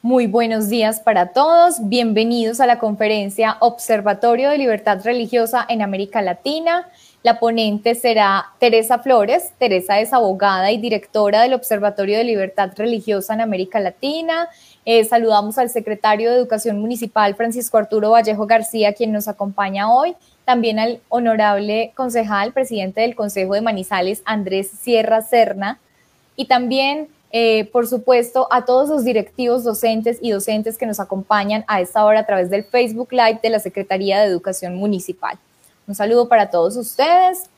Muy buenos días para todos. Bienvenidos a la conferencia Observatorio de Libertad Religiosa en América Latina. La ponente será Teresa Flores. Teresa es abogada y directora del Observatorio de Libertad Religiosa en América Latina. Saludamos al secretario de Educación Municipal, Francisco Arturo Vallejo García, quien nos acompaña hoy. También al honorable concejal, presidente del Consejo de Manizales, Andrés Sierra Serna. Y también, por supuesto, a todos los directivos docentes y docentes que nos acompañan a esta hora a través del Facebook Live de la Secretaría de Educación Municipal. Un saludo para todos ustedes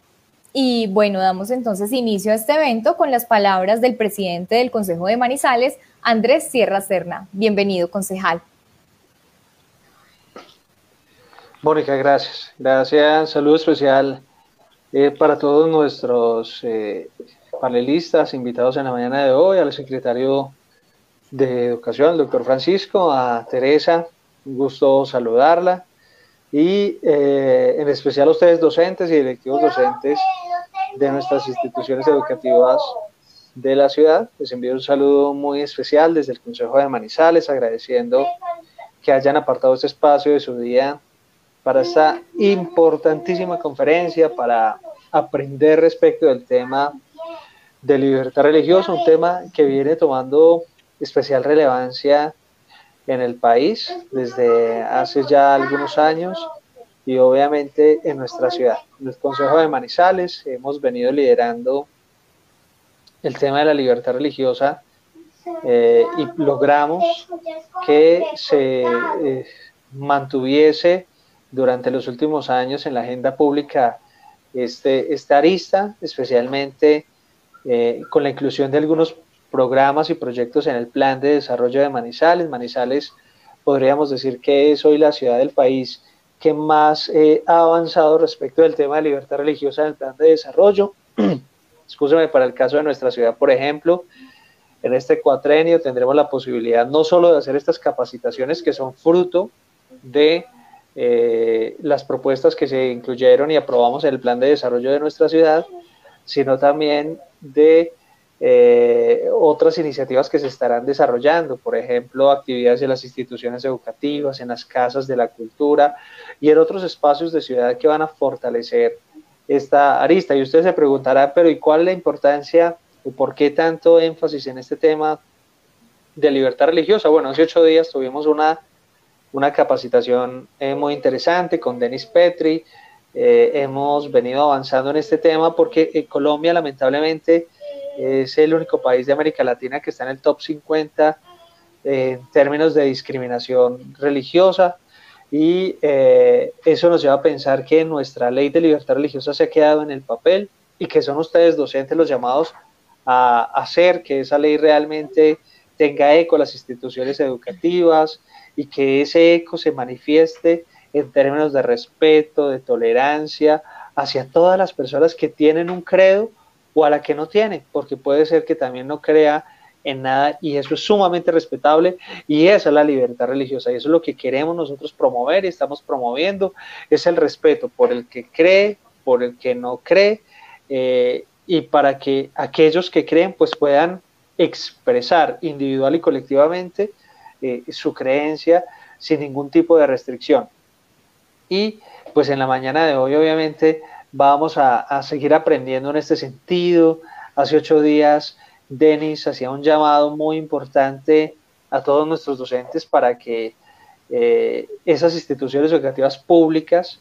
y bueno, damos entonces inicio a este evento con las palabras del presidente del Consejo de Manizales, Andrés Sierra Serna. Bienvenido, concejal. Mónica, gracias. Gracias. Saludo especial para todos nuestros panelistas invitados en la mañana de hoy, al secretario de Educación, el doctor Francisco, a Teresa, un gusto saludarla, y en especial a ustedes docentes y directivos docentes de nuestras instituciones educativas de la ciudad. Les envío un saludo muy especial desde el Consejo de Manizales, agradeciendo que hayan apartado este espacio de su día para esta importantísima conferencia, para aprender respecto del tema de libertad religiosa, un tema que viene tomando especial relevancia en el país desde hace ya algunos años y obviamente en nuestra ciudad. En el Consejo de Manizales hemos venido liderando el tema de la libertad religiosa y logramos que se mantuviese durante los últimos años en la agenda pública esta arista, especialmente con la inclusión de algunos programas y proyectos en el plan de desarrollo de Manizales. Manizales, podríamos decir que es hoy la ciudad del país que más ha avanzado respecto del tema de libertad religiosa en el plan de desarrollo. Escúcheme, para el caso de nuestra ciudad, por ejemplo, en este cuatrenio tendremos la posibilidad no solo de hacer estas capacitaciones que son fruto de las propuestas que se incluyeron y aprobamos en el plan de desarrollo de nuestra ciudad, sino también de otras iniciativas que se estarán desarrollando, por ejemplo, actividades en las instituciones educativas, en las casas de la cultura y en otros espacios de ciudad que van a fortalecer esta arista. Y usted se preguntará, pero ¿y cuál es la importancia o por qué tanto énfasis en este tema de libertad religiosa? Bueno, hace 8 días tuvimos una capacitación muy interesante con Denis Petri. Hemos venido avanzando en este tema porque Colombia lamentablemente es el único país de América Latina que está en el top 50 en términos de discriminación religiosa, y eso nos lleva a pensar que nuestra ley de libertad religiosa se ha quedado en el papel y que son ustedes docentes los llamados a hacer que esa ley realmente tenga eco en las instituciones educativas y que ese eco se manifieste en términos de respeto, de tolerancia hacia todas las personas que tienen un credo o a la que no tiene, porque puede ser que también no crea en nada, y eso es sumamente respetable, y esa es la libertad religiosa, y eso es lo que queremos nosotros promover y estamos promoviendo, es el respeto por el que cree, por el que no cree, y para que aquellos que creen pues puedan expresar individual y colectivamente su creencia sin ningún tipo de restricción. Y pues en la mañana de hoy obviamente vamos a seguir aprendiendo en este sentido. Hace 8 días Denis hacía un llamado muy importante a todos nuestros docentes para que esas instituciones educativas públicas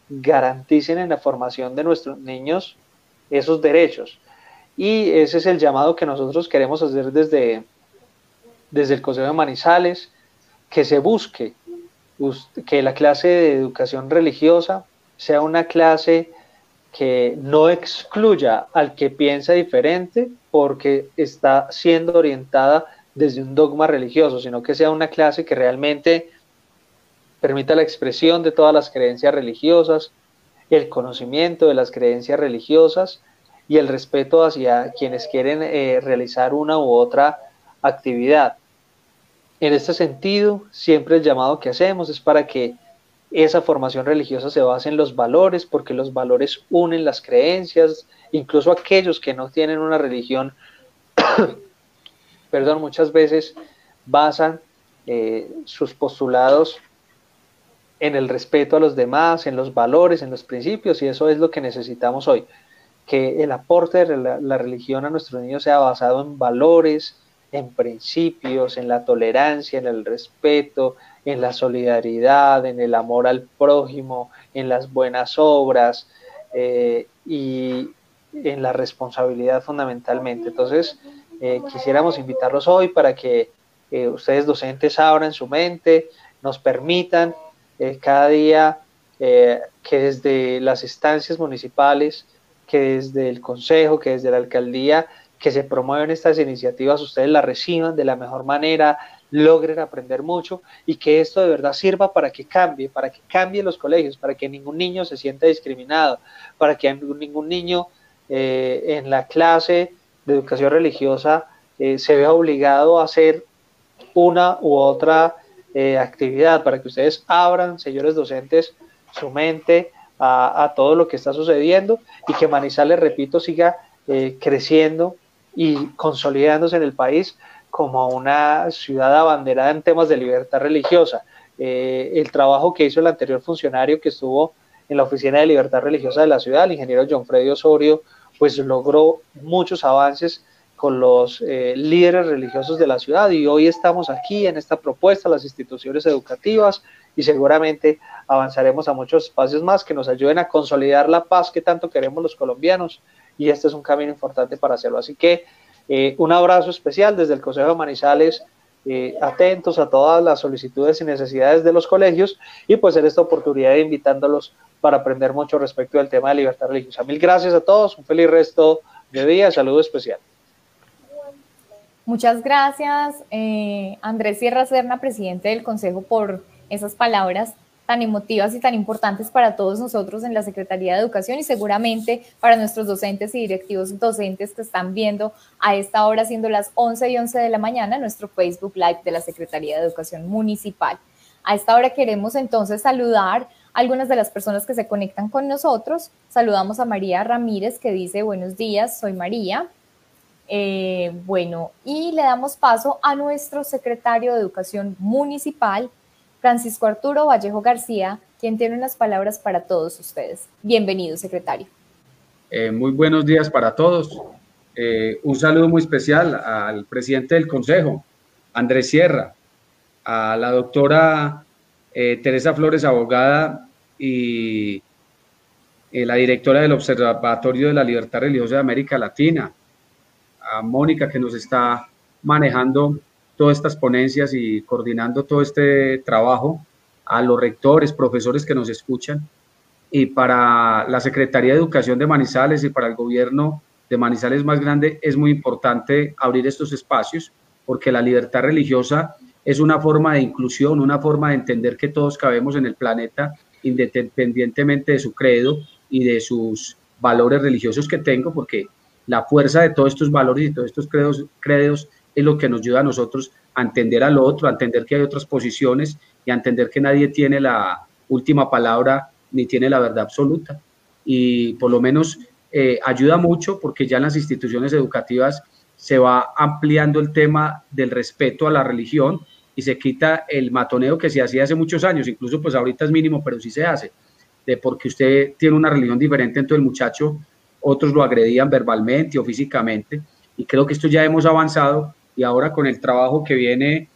garanticen en la formación de nuestros niños esos derechos. Y ese es el llamado que nosotros queremos hacer desde el Consejo de Manizales, que se busque que la clase de educación religiosa sea una clase que no excluya al que piensa diferente porque está siendo orientada desde un dogma religioso, sino que sea una clase que realmente permita la expresión de todas las creencias religiosas, el conocimiento de las creencias religiosas y el respeto hacia quienes quieren realizar una u otra actividad. En este sentido, siempre el llamado que hacemos es para que esa formación religiosa se basa en los valores, porque los valores unen las creencias, incluso aquellos que no tienen una religión, muchas veces basan sus postulados en el respeto a los demás, en los valores, en los principios, y eso es lo que necesitamos hoy, que el aporte de la religión a nuestros niños sea basado en valores, en principios, en la tolerancia, en el respeto, en la solidaridad, en el amor al prójimo, en las buenas obras y en la responsabilidad fundamentalmente. Entonces, quisiéramos invitarlos hoy para que ustedes docentes abran su mente, nos permitan cada día que desde las instancias municipales, que desde el consejo, que desde la alcaldía, que se promueven estas iniciativas, ustedes las reciban de la mejor manera, logren aprender mucho y que esto de verdad sirva para que cambie los colegios, para que ningún niño se sienta discriminado, para que ningún niño en la clase de educación religiosa se vea obligado a hacer una u otra actividad, para que ustedes abran, señores docentes, su mente a todo lo que está sucediendo y que Manizales, repito, siga creciendo y consolidándose en el país como una ciudad abanderada en temas de libertad religiosa. El trabajo que hizo el anterior funcionario que estuvo en la Oficina de Libertad Religiosa de la ciudad, el ingeniero John Freddy Osorio, pues logró muchos avances con los líderes religiosos de la ciudad y hoy estamos aquí en esta propuesta, las instituciones educativas, y seguramente avanzaremos a muchos espacios más que nos ayuden a consolidar la paz que tanto queremos los colombianos, y este es un camino importante para hacerlo. Así que un abrazo especial desde el Consejo de Manizales, atentos a todas las solicitudes y necesidades de los colegios, y pues en esta oportunidad invitándolos para aprender mucho respecto del tema de libertad religiosa. Mil gracias a todos, un feliz resto de día, saludo especial. Muchas gracias, Andrés Sierra Serna, presidente del Consejo, por esas palabras tan emotivas y tan importantes para todos nosotros en la Secretaría de Educación y seguramente para nuestros docentes y directivos docentes que están viendo a esta hora, siendo las 11:11 de la mañana, nuestro Facebook Live de la Secretaría de Educación Municipal. A esta hora queremos entonces saludar a algunas de las personas que se conectan con nosotros. Saludamos a María Ramírez, que dice: buenos días, soy María. Bueno, y le damos paso a nuestro secretario de Educación Municipal, Francisco Arturo Vallejo García, quien tiene unas palabras para todos ustedes. Bienvenido, secretario. Muy buenos días para todos. Un saludo muy especial al presidente del Consejo, Andrés Sierra, a la doctora Teresa Flores, abogada, y la directora del Observatorio de la Libertad Religiosa de América Latina, a Mónica, que nos está manejando todas estas ponencias y coordinando todo este trabajo, a los rectores, profesores que nos escuchan, y para la Secretaría de Educación de Manizales y para el gobierno de Manizales más grande es muy importante abrir estos espacios, porque la libertad religiosa es una forma de inclusión, una forma de entender que todos cabemos en el planeta independientemente de su credo y de sus valores religiosos que tengo, porque la fuerza de todos estos valores y todos estos credos es lo que nos ayuda a nosotros a entender al otro, a entender que hay otras posiciones y a entender que nadie tiene la última palabra ni tiene la verdad absoluta. Y por lo menos ayuda mucho, porque ya en las instituciones educativas se va ampliando el tema del respeto a la religión y se quita el matoneo que se hacía hace muchos años, incluso pues ahorita es mínimo, pero sí se hace, de porque usted tiene una religión diferente, entonces el muchacho, otros lo agredían verbalmente o físicamente, y creo que esto ya hemos avanzado, y ahora con el trabajo que viene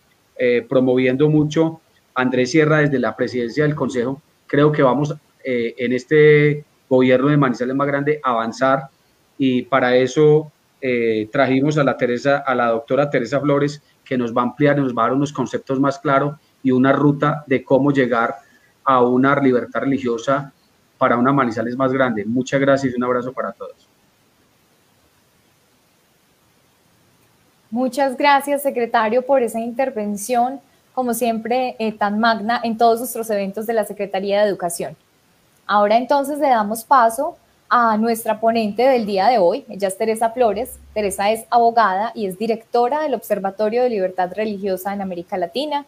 promoviendo mucho Andrés Sierra desde la presidencia del Consejo, creo que vamos en este gobierno de Manizales más grande a avanzar, y para eso trajimos a la doctora Teresa Flores, que nos va a ampliar, nos va a dar unos conceptos más claros y una ruta de cómo llegar a una libertad religiosa para una Manizales más grande. Muchas gracias y un abrazo para todos. Muchas gracias, secretario, por esa intervención, como siempre, tan magna en todos nuestros eventos de la Secretaría de Educación. Ahora entonces le damos paso a nuestra ponente del día de hoy. Ella es Teresa Flores. Teresa es abogada y es directora del Observatorio de Libertad Religiosa en América Latina.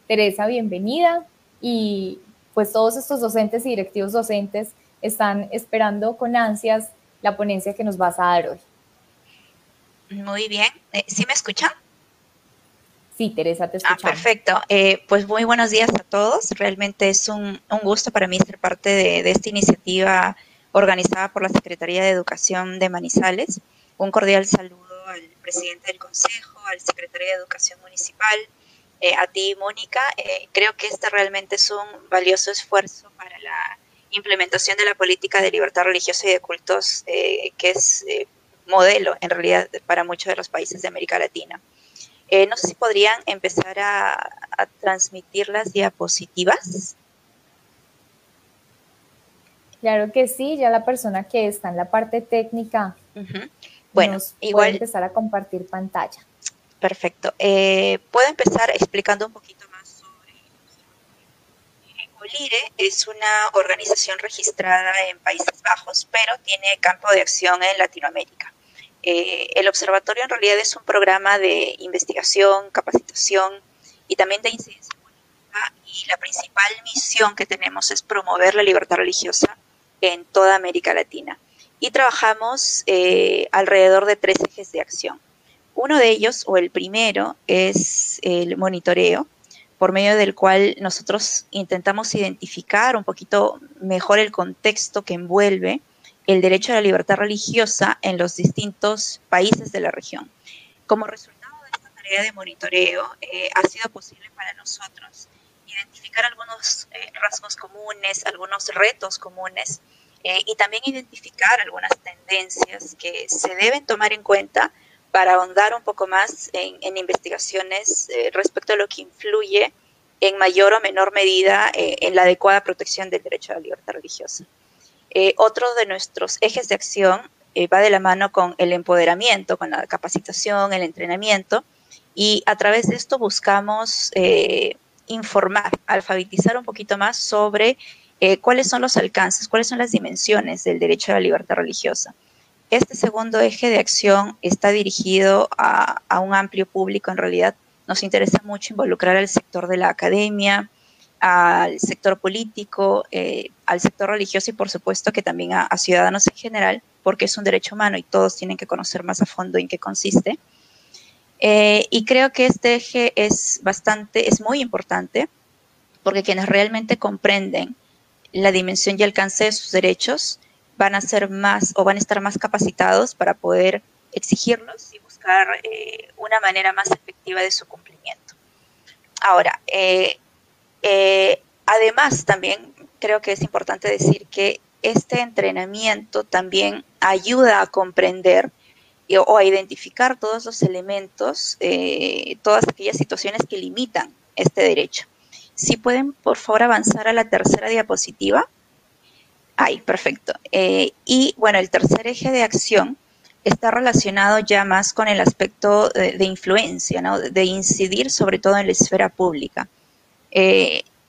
Teresa, bienvenida. Y pues todos estos docentes y directivos docentes están esperando con ansias la ponencia que nos vas a dar hoy. Muy bien. ¿Sí me escuchan? Sí, Teresa, te escuchamos. Perfecto. Pues muy buenos días a todos. Realmente es un gusto para mí ser parte de esta iniciativa organizada por la Secretaría de Educación de Manizales. Un cordial saludo al presidente del Consejo, al secretario de Educación Municipal, a ti, Mónica. Creo que este realmente es un valioso esfuerzo para la implementación de la política de libertad religiosa y de cultos, que es modelo, en realidad, para muchos de los países de América Latina. No sé si podrían empezar a transmitir las diapositivas. Claro que sí, ya la persona que está en la parte técnica bueno, nos igual puede empezar a compartir pantalla. Perfecto. Puedo empezar explicando un poquito más sobre OLIRE. Es una organización registrada en Países Bajos, pero tiene campo de acción en Latinoamérica. El observatorio en realidad es un programa de investigación, capacitación y también de incidencia política, y la principal misión que tenemos es promover la libertad religiosa en toda América Latina. Y trabajamos alrededor de 3 ejes de acción. Uno de ellos, o el primero, es el monitoreo, por medio del cual nosotros intentamos identificar un poquito mejor el contexto que envuelve el derecho a la libertad religiosa en los distintos países de la región. Como resultado de esta tarea de monitoreo, ha sido posible para nosotros identificar algunos rasgos comunes, algunos retos comunes, y también identificar algunas tendencias que se deben tomar en cuenta para ahondar un poco más en investigaciones respecto a lo que influye en mayor o menor medida en la adecuada protección del derecho a la libertad religiosa. Otro de nuestros ejes de acción va de la mano con el empoderamiento, con la capacitación, el entrenamiento, y a través de esto buscamos informar, alfabetizar un poquito más sobre cuáles son los alcances, cuáles son las dimensiones del derecho a la libertad religiosa. Este segundo eje de acción está dirigido a un amplio público. En realidad nos interesa mucho involucrar al sector de la academia, al sector político, al sector religioso y por supuesto que también a ciudadanos en general, porque es un derecho humano y todos tienen que conocer más a fondo en qué consiste. Y creo que este eje es muy importante, porque quienes realmente comprenden la dimensión y alcance de sus derechos van a ser más o van a estar más capacitados para poder exigirlos y buscar una manera más efectiva de su cumplimiento. Ahora, además también creo que es importante decir que este entrenamiento también ayuda a comprender o a identificar todos los elementos, todas aquellas situaciones que limitan este derecho. Si pueden, por favor, avanzar a la tercera diapositiva. Ahí, perfecto. Y bueno, el tercer eje de acción está relacionado ya más con el aspecto de influencia, ¿no? De incidir sobre todo en la esfera pública.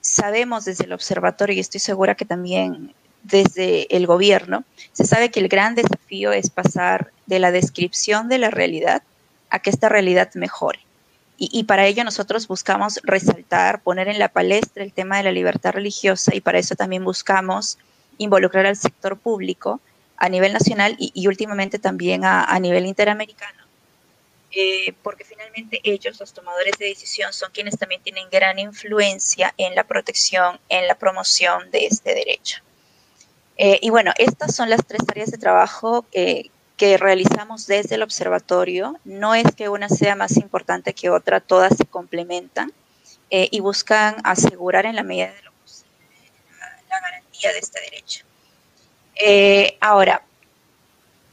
Sabemos desde el observatorio, y estoy segura que también desde el gobierno, se sabe que el gran desafío es pasar de la descripción de la realidad a que esta realidad mejore. Y para ello nosotros buscamos resaltar, poner en la palestra el tema de la libertad religiosa, y para eso también buscamos involucrar al sector público a nivel nacional y últimamente también a nivel interamericano, porque finalmente ellos, los tomadores de decisión, son quienes también tienen gran influencia en la protección, en la promoción de este derecho. Y bueno, estas son las 3 áreas de trabajo que realizamos desde el observatorio. No es que una sea más importante que otra, todas se complementan y buscan asegurar en la medida de lo posible la garantía de este derecho. Ahora,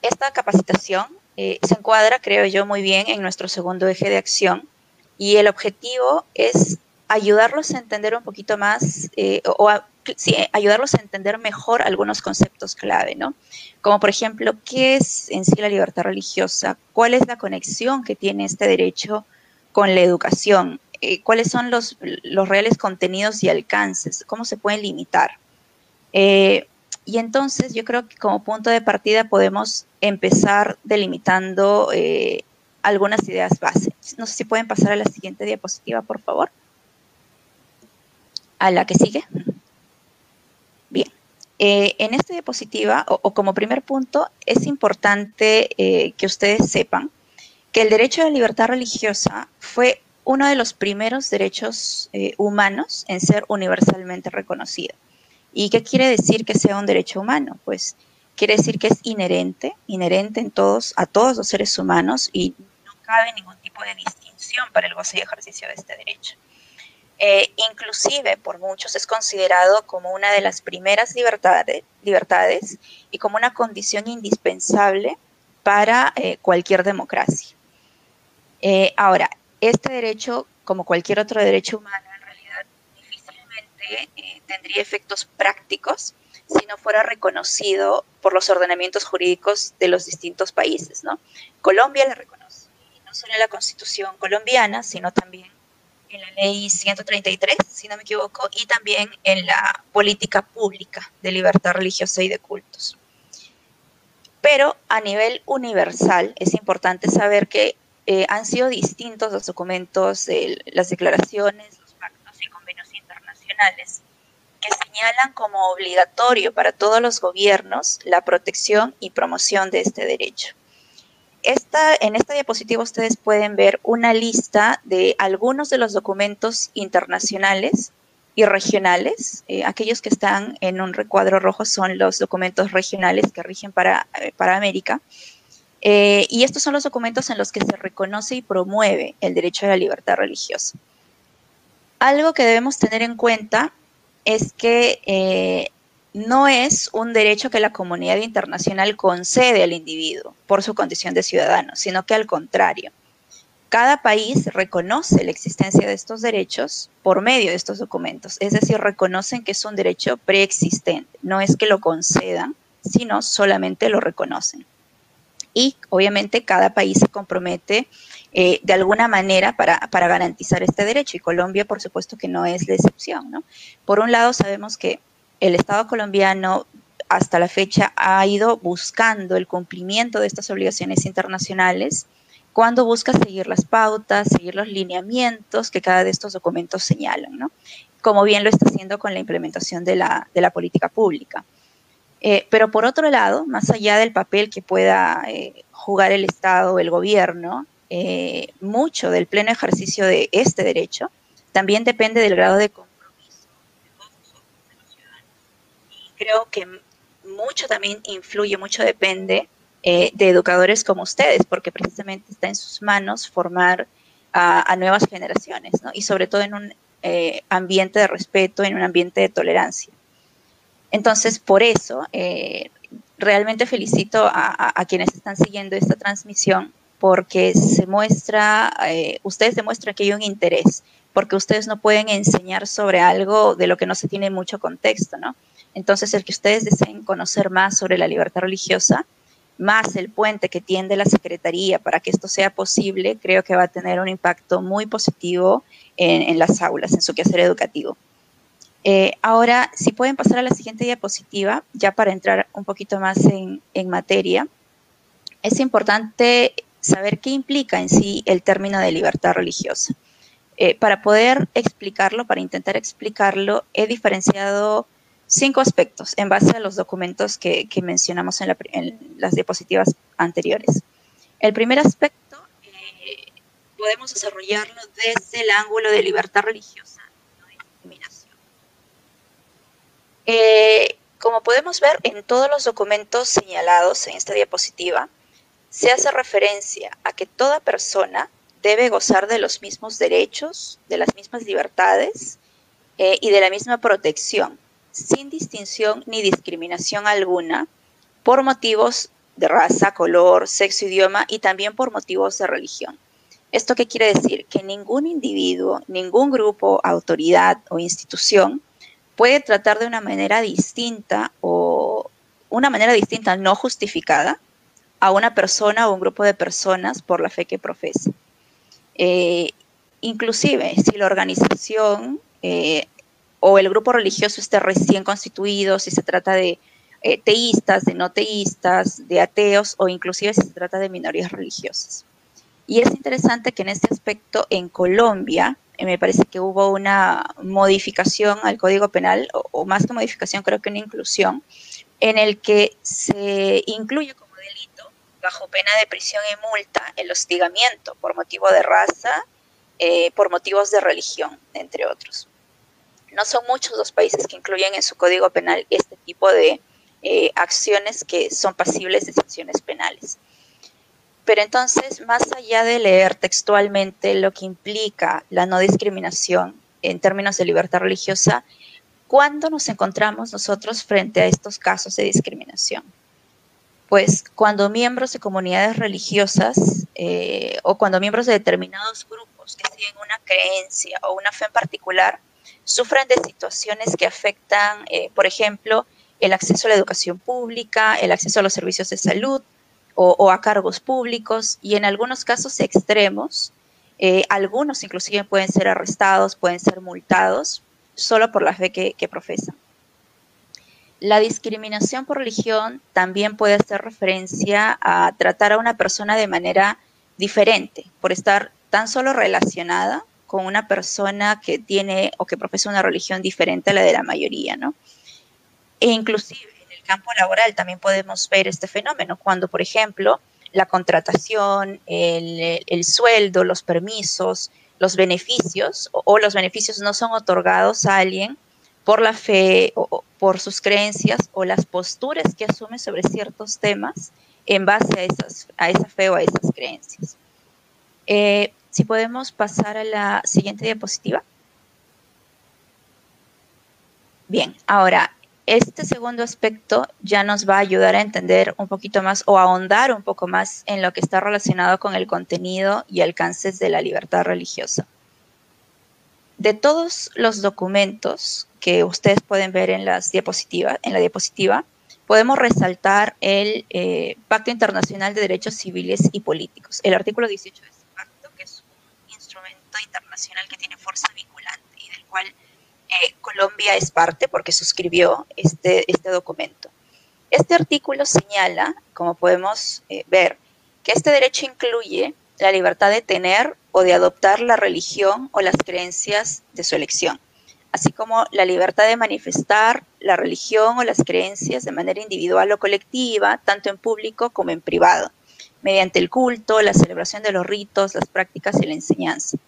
esta capacitación se encuadra, creo yo, muy bien en nuestro segundo eje de acción, y el objetivo es ayudarlos a entender un poquito más, ayudarlos a entender mejor algunos conceptos clave, ¿no? Como por ejemplo, ¿qué es en sí la libertad religiosa? ¿Cuál es la conexión que tiene este derecho con la educación? ¿Cuáles son los reales contenidos y alcances? ¿Cómo se pueden limitar? Y entonces yo creo que como punto de partida podemos empezar delimitando algunas ideas base. No sé si pueden pasar a la siguiente diapositiva, por favor. A la que sigue. Bien. En esta diapositiva, o como primer punto, es importante que ustedes sepan que el derecho a la libertad religiosa fue uno de los primeros derechos humanos en ser universalmente reconocido. ¿Y qué quiere decir que sea un derecho humano? Pues quiere decir que es inherente a todos los seres humanos y no cabe ningún tipo de distinción para el goce y ejercicio de este derecho. Inclusive por muchos es considerado como una de las primeras libertades y como una condición indispensable para cualquier democracia. Ahora, este derecho, como cualquier otro derecho humano, en realidad difícilmente tendría efectos prácticos si no fuera reconocido por los ordenamientos jurídicos de los distintos países, ¿no? Colombia la reconoce, y no solo en la Constitución colombiana, sino también en la ley 133, si no me equivoco, y también en la política pública de libertad religiosa y de cultos. Pero a nivel universal es importante saber que han sido distintos los documentos, las declaraciones, los pactos y convenios internacionales que señalan como obligatorio para todos los gobiernos la protección y promoción de este derecho. En esta diapositiva ustedes pueden ver una lista de algunos de los documentos internacionales y regionales. Aquellos que están en un recuadro rojo son los documentos regionales que rigen para América. Y estos son los documentos en los que se reconoce y promueve el derecho a la libertad religiosa. Algo que debemos tener en cuenta es que no es un derecho que la comunidad internacional concede al individuo por su condición de ciudadano, sino que al contrario. Cada país reconoce la existencia de estos derechos por medio de estos documentos, es decir, reconocen que es un derecho preexistente, no es que lo concedan, sino solamente lo reconocen. Y obviamente cada país se compromete de alguna manera para garantizar este derecho, y Colombia por supuesto que no es la excepción, ¿no? Por un lado sabemos que el Estado colombiano hasta la fecha ha ido buscando el cumplimiento de estas obligaciones internacionales cuando busca seguir las pautas, seguir los lineamientos que cada de estos documentos señalan, ¿no? Como bien lo está haciendo con la implementación de la política pública. Pero por otro lado, más allá del papel que pueda jugar el Estado o el gobierno, mucho del pleno ejercicio de este derecho también depende del grado de compromiso de los ciudadanos. Y creo que mucho también influye, mucho depende de educadores como ustedes, porque precisamente está en sus manos formar a nuevas generaciones, ¿no? Y sobre todo en un ambiente de respeto, en un ambiente de tolerancia. Entonces, por eso, realmente felicito a quienes están siguiendo esta transmisión, porque ustedes demuestran que hay un interés, porque ustedes no pueden enseñar sobre algo de lo que no se tiene mucho contexto, ¿no? Entonces, el que ustedes deseen conocer más sobre la libertad religiosa, más el puente que tiende la Secretaría para que esto sea posible, creo que va a tener un impacto muy positivo en las aulas, en su quehacer educativo. Ahora, si pueden pasar a la siguiente diapositiva, ya para entrar un poquito más en materia, es importante saber qué implica en sí el término de libertad religiosa. Para poder explicarlo, para intentar explicarlo, he diferenciado 5 aspectos en base a los documentos que mencionamos en las diapositivas anteriores. El primer aspecto podemos desarrollarlo desde el ángulo de libertad religiosa, no discriminación. Como podemos ver en todos los documentos señalados en esta diapositiva, se hace referencia a que toda persona debe gozar de los mismos derechos, de las mismas libertades y de la misma protección, sin distinción ni discriminación alguna, por motivos de raza, color, sexo, idioma y también por motivos de religión. ¿Esto qué quiere decir? Que ningún individuo, ningún grupo, autoridad o institución puede tratar de una manera distinta o una manera distinta no justificada a una persona o un grupo de personas por la fe que profesa. Inclusive, si la organización o el grupo religioso esté recién constituido, si se trata de teístas, de no teístas, de ateos o inclusive si se trata de minorías religiosas. Y es interesante que en este aspecto en Colombia me parece que hubo una modificación al Código Penal, o más que modificación, creo que una inclusión, en el que se incluye como delito, bajo pena de prisión y multa, el hostigamiento por motivo de raza, por motivos de religión, entre otros. No son muchos los países que incluyen en su código penal este tipo de acciones que son pasibles de sanciones penales. Pero entonces, más allá de leer textualmente lo que implica la no discriminación en términos de libertad religiosa, ¿cuándo nos encontramos nosotros frente a estos casos de discriminación? Pues cuando miembros de comunidades religiosas o cuando miembros de determinados grupos que siguen una creencia o una fe en particular sufren de situaciones que afectan, por ejemplo, el acceso a la educación pública, el acceso a los servicios de salud o a cargos públicos, y en algunos casos extremos, algunos inclusive pueden ser arrestados, pueden ser multados, solo por la fe que profesan. La discriminación por religión también puede hacer referencia a tratar a una persona de manera diferente, por estar tan solo relacionada con una persona que tiene o que profesa una religión diferente a la de la mayoría, ¿no? E inclusive en el campo laboral también podemos ver este fenómeno, cuando, por ejemplo, la contratación, el sueldo, los permisos, los beneficios o los beneficios no son otorgados a alguien por la fe o por sus creencias o las posturas que asume sobre ciertos temas en base a esa fe o a esas creencias. Si podemos pasar a la siguiente diapositiva. Bien, ahora, este segundo aspecto ya nos va a ayudar a entender un poquito más o a ahondar un poco más en lo que está relacionado con el contenido y alcances de la libertad religiosa. De todos los documentos que ustedes pueden ver en la diapositiva, podemos resaltar el Pacto Internacional de Derechos Civiles y Políticos, el artículo 18 de este pacto, que es un instrumento internacional que tiene fuerza vinculante y del cual Colombia es parte porque suscribió este documento. Este artículo señala, como podemos ver, que este derecho incluye la libertad de tener o de adoptar la religión o las creencias de su elección, así como la libertad de manifestar la religión o las creencias de manera individual o colectiva, tanto en público como en privado, mediante el culto, la celebración de los ritos, las prácticas y la enseñanza.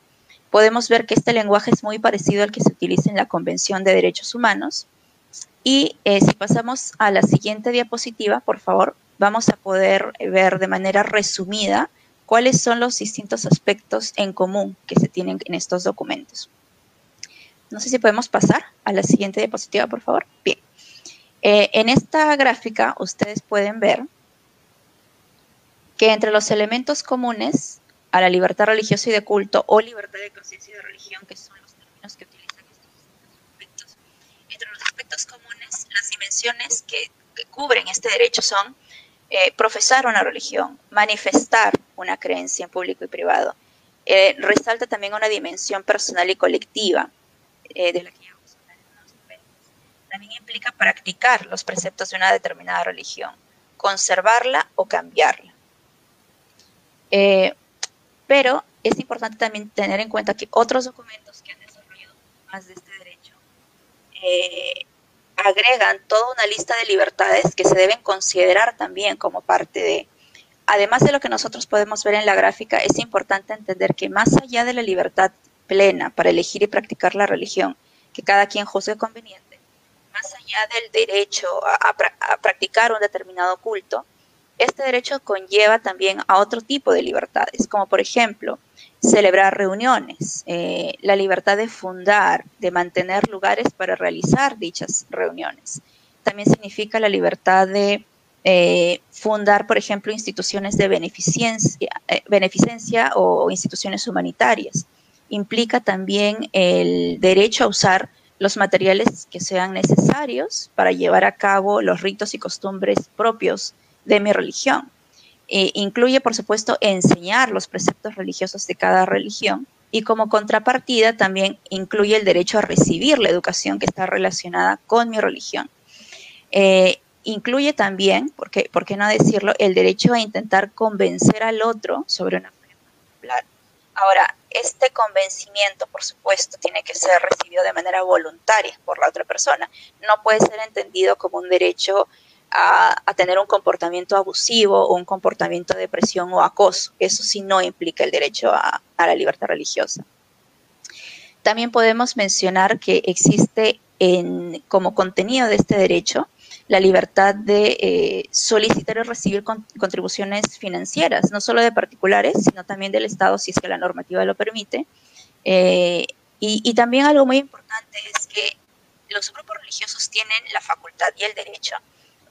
Podemos ver que este lenguaje es muy parecido al que se utiliza en la Convención de Derechos Humanos. Y si pasamos a la siguiente diapositiva, por favor, vamos a poder ver de manera resumida cuáles son los distintos aspectos en común que se tienen en estos documentos. No sé si podemos pasar a la siguiente diapositiva, por favor. Bien. En esta gráfica ustedes pueden ver que entre los elementos comunes a la libertad religiosa y de culto o libertad de conciencia y de religión, que son los términos que utilizan estos aspectos, entre los aspectos comunes, las dimensiones que cubren este derecho son profesar una religión, manifestar una creencia en público y privado. Resalta también una dimensión personal y colectiva, de la que ya vamos a hablar en unos momentos. También implica practicar los preceptos de una determinada religión, conservarla o cambiarla. Pero es importante también tener en cuenta que otros documentos que han desarrollado más de este derecho agregan toda una lista de libertades que se deben considerar también como parte de. Además de lo que nosotros podemos ver en la gráfica, es importante entender que más allá de la libertad plena para elegir y practicar la religión que cada quien juzgue conveniente, más allá del derecho a practicar un determinado culto, este derecho conlleva también a otro tipo de libertades, como por ejemplo, celebrar reuniones, la libertad de fundar, de mantener lugares para realizar dichas reuniones. También significa la libertad de fundar, por ejemplo, instituciones de beneficencia o instituciones humanitarias. Implica también el derecho a usar los materiales que sean necesarios para llevar a cabo los ritos y costumbres propios de mi religión. Incluye, por supuesto, enseñar los preceptos religiosos de cada religión y como contrapartida también incluye el derecho a recibir la educación que está relacionada con mi religión. Incluye también, ¿por qué no decirlo?, el derecho a intentar convencer al otro sobre una fe particular. Ahora, este convencimiento, por supuesto, tiene que ser recibido de manera voluntaria por la otra persona. No puede ser entendido como un derecho a tener un comportamiento abusivo o un comportamiento de presión o acoso. Eso sí no implica el derecho a la libertad religiosa. También podemos mencionar que existe como contenido de este derecho la libertad de solicitar y recibir contribuciones financieras, no solo de particulares, sino también del Estado, si es que la normativa lo permite. Y también algo muy importante es que los grupos religiosos tienen la facultad y el derecho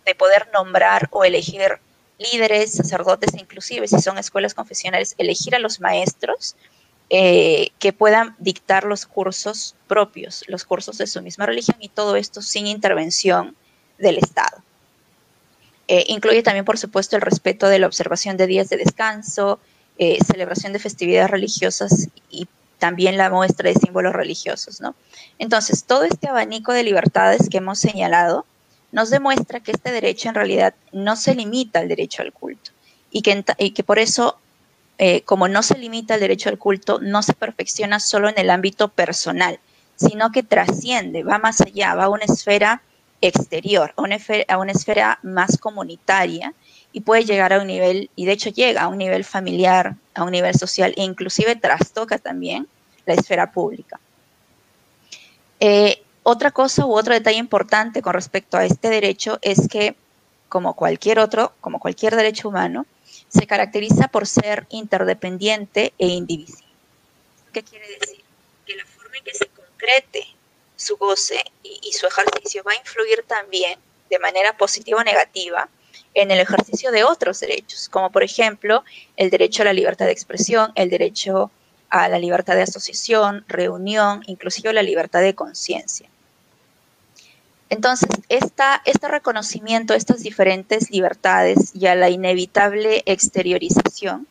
de poder nombrar o elegir líderes, sacerdotes, e inclusive, si son escuelas confesionales, elegir a los maestros que puedan dictar los cursos propios, los cursos de su misma religión, y todo esto sin intervención del Estado. Incluye también, por supuesto, el respeto de la observación de días de descanso, celebración de festividades religiosas y también la muestra de símbolos religiosos, ¿no? Entonces, todo este abanico de libertades que hemos señalado nos demuestra que este derecho en realidad no se limita al derecho al culto y que por eso, como no se limita al derecho al culto, no se perfecciona solo en el ámbito personal, sino que trasciende, va más allá, va a una esfera exterior, a una esfera más comunitaria, y puede llegar a un nivel, y de hecho llega a un nivel familiar, a un nivel social, e inclusive trastoca también la esfera pública. Otra cosa u otro detalle importante con respecto a este derecho es que, como cualquier derecho humano, se caracteriza por ser interdependiente e indivisible. ¿Qué quiere decir? Que la forma en que se concrete su goce y su ejercicio va a influir también de manera positiva o negativa en el ejercicio de otros derechos, como por ejemplo el derecho a la libertad de expresión, el derecho a la libertad de asociación, reunión, inclusive la libertad de conciencia. Entonces, este reconocimiento, estas diferentes libertades y a la inevitable exteriorización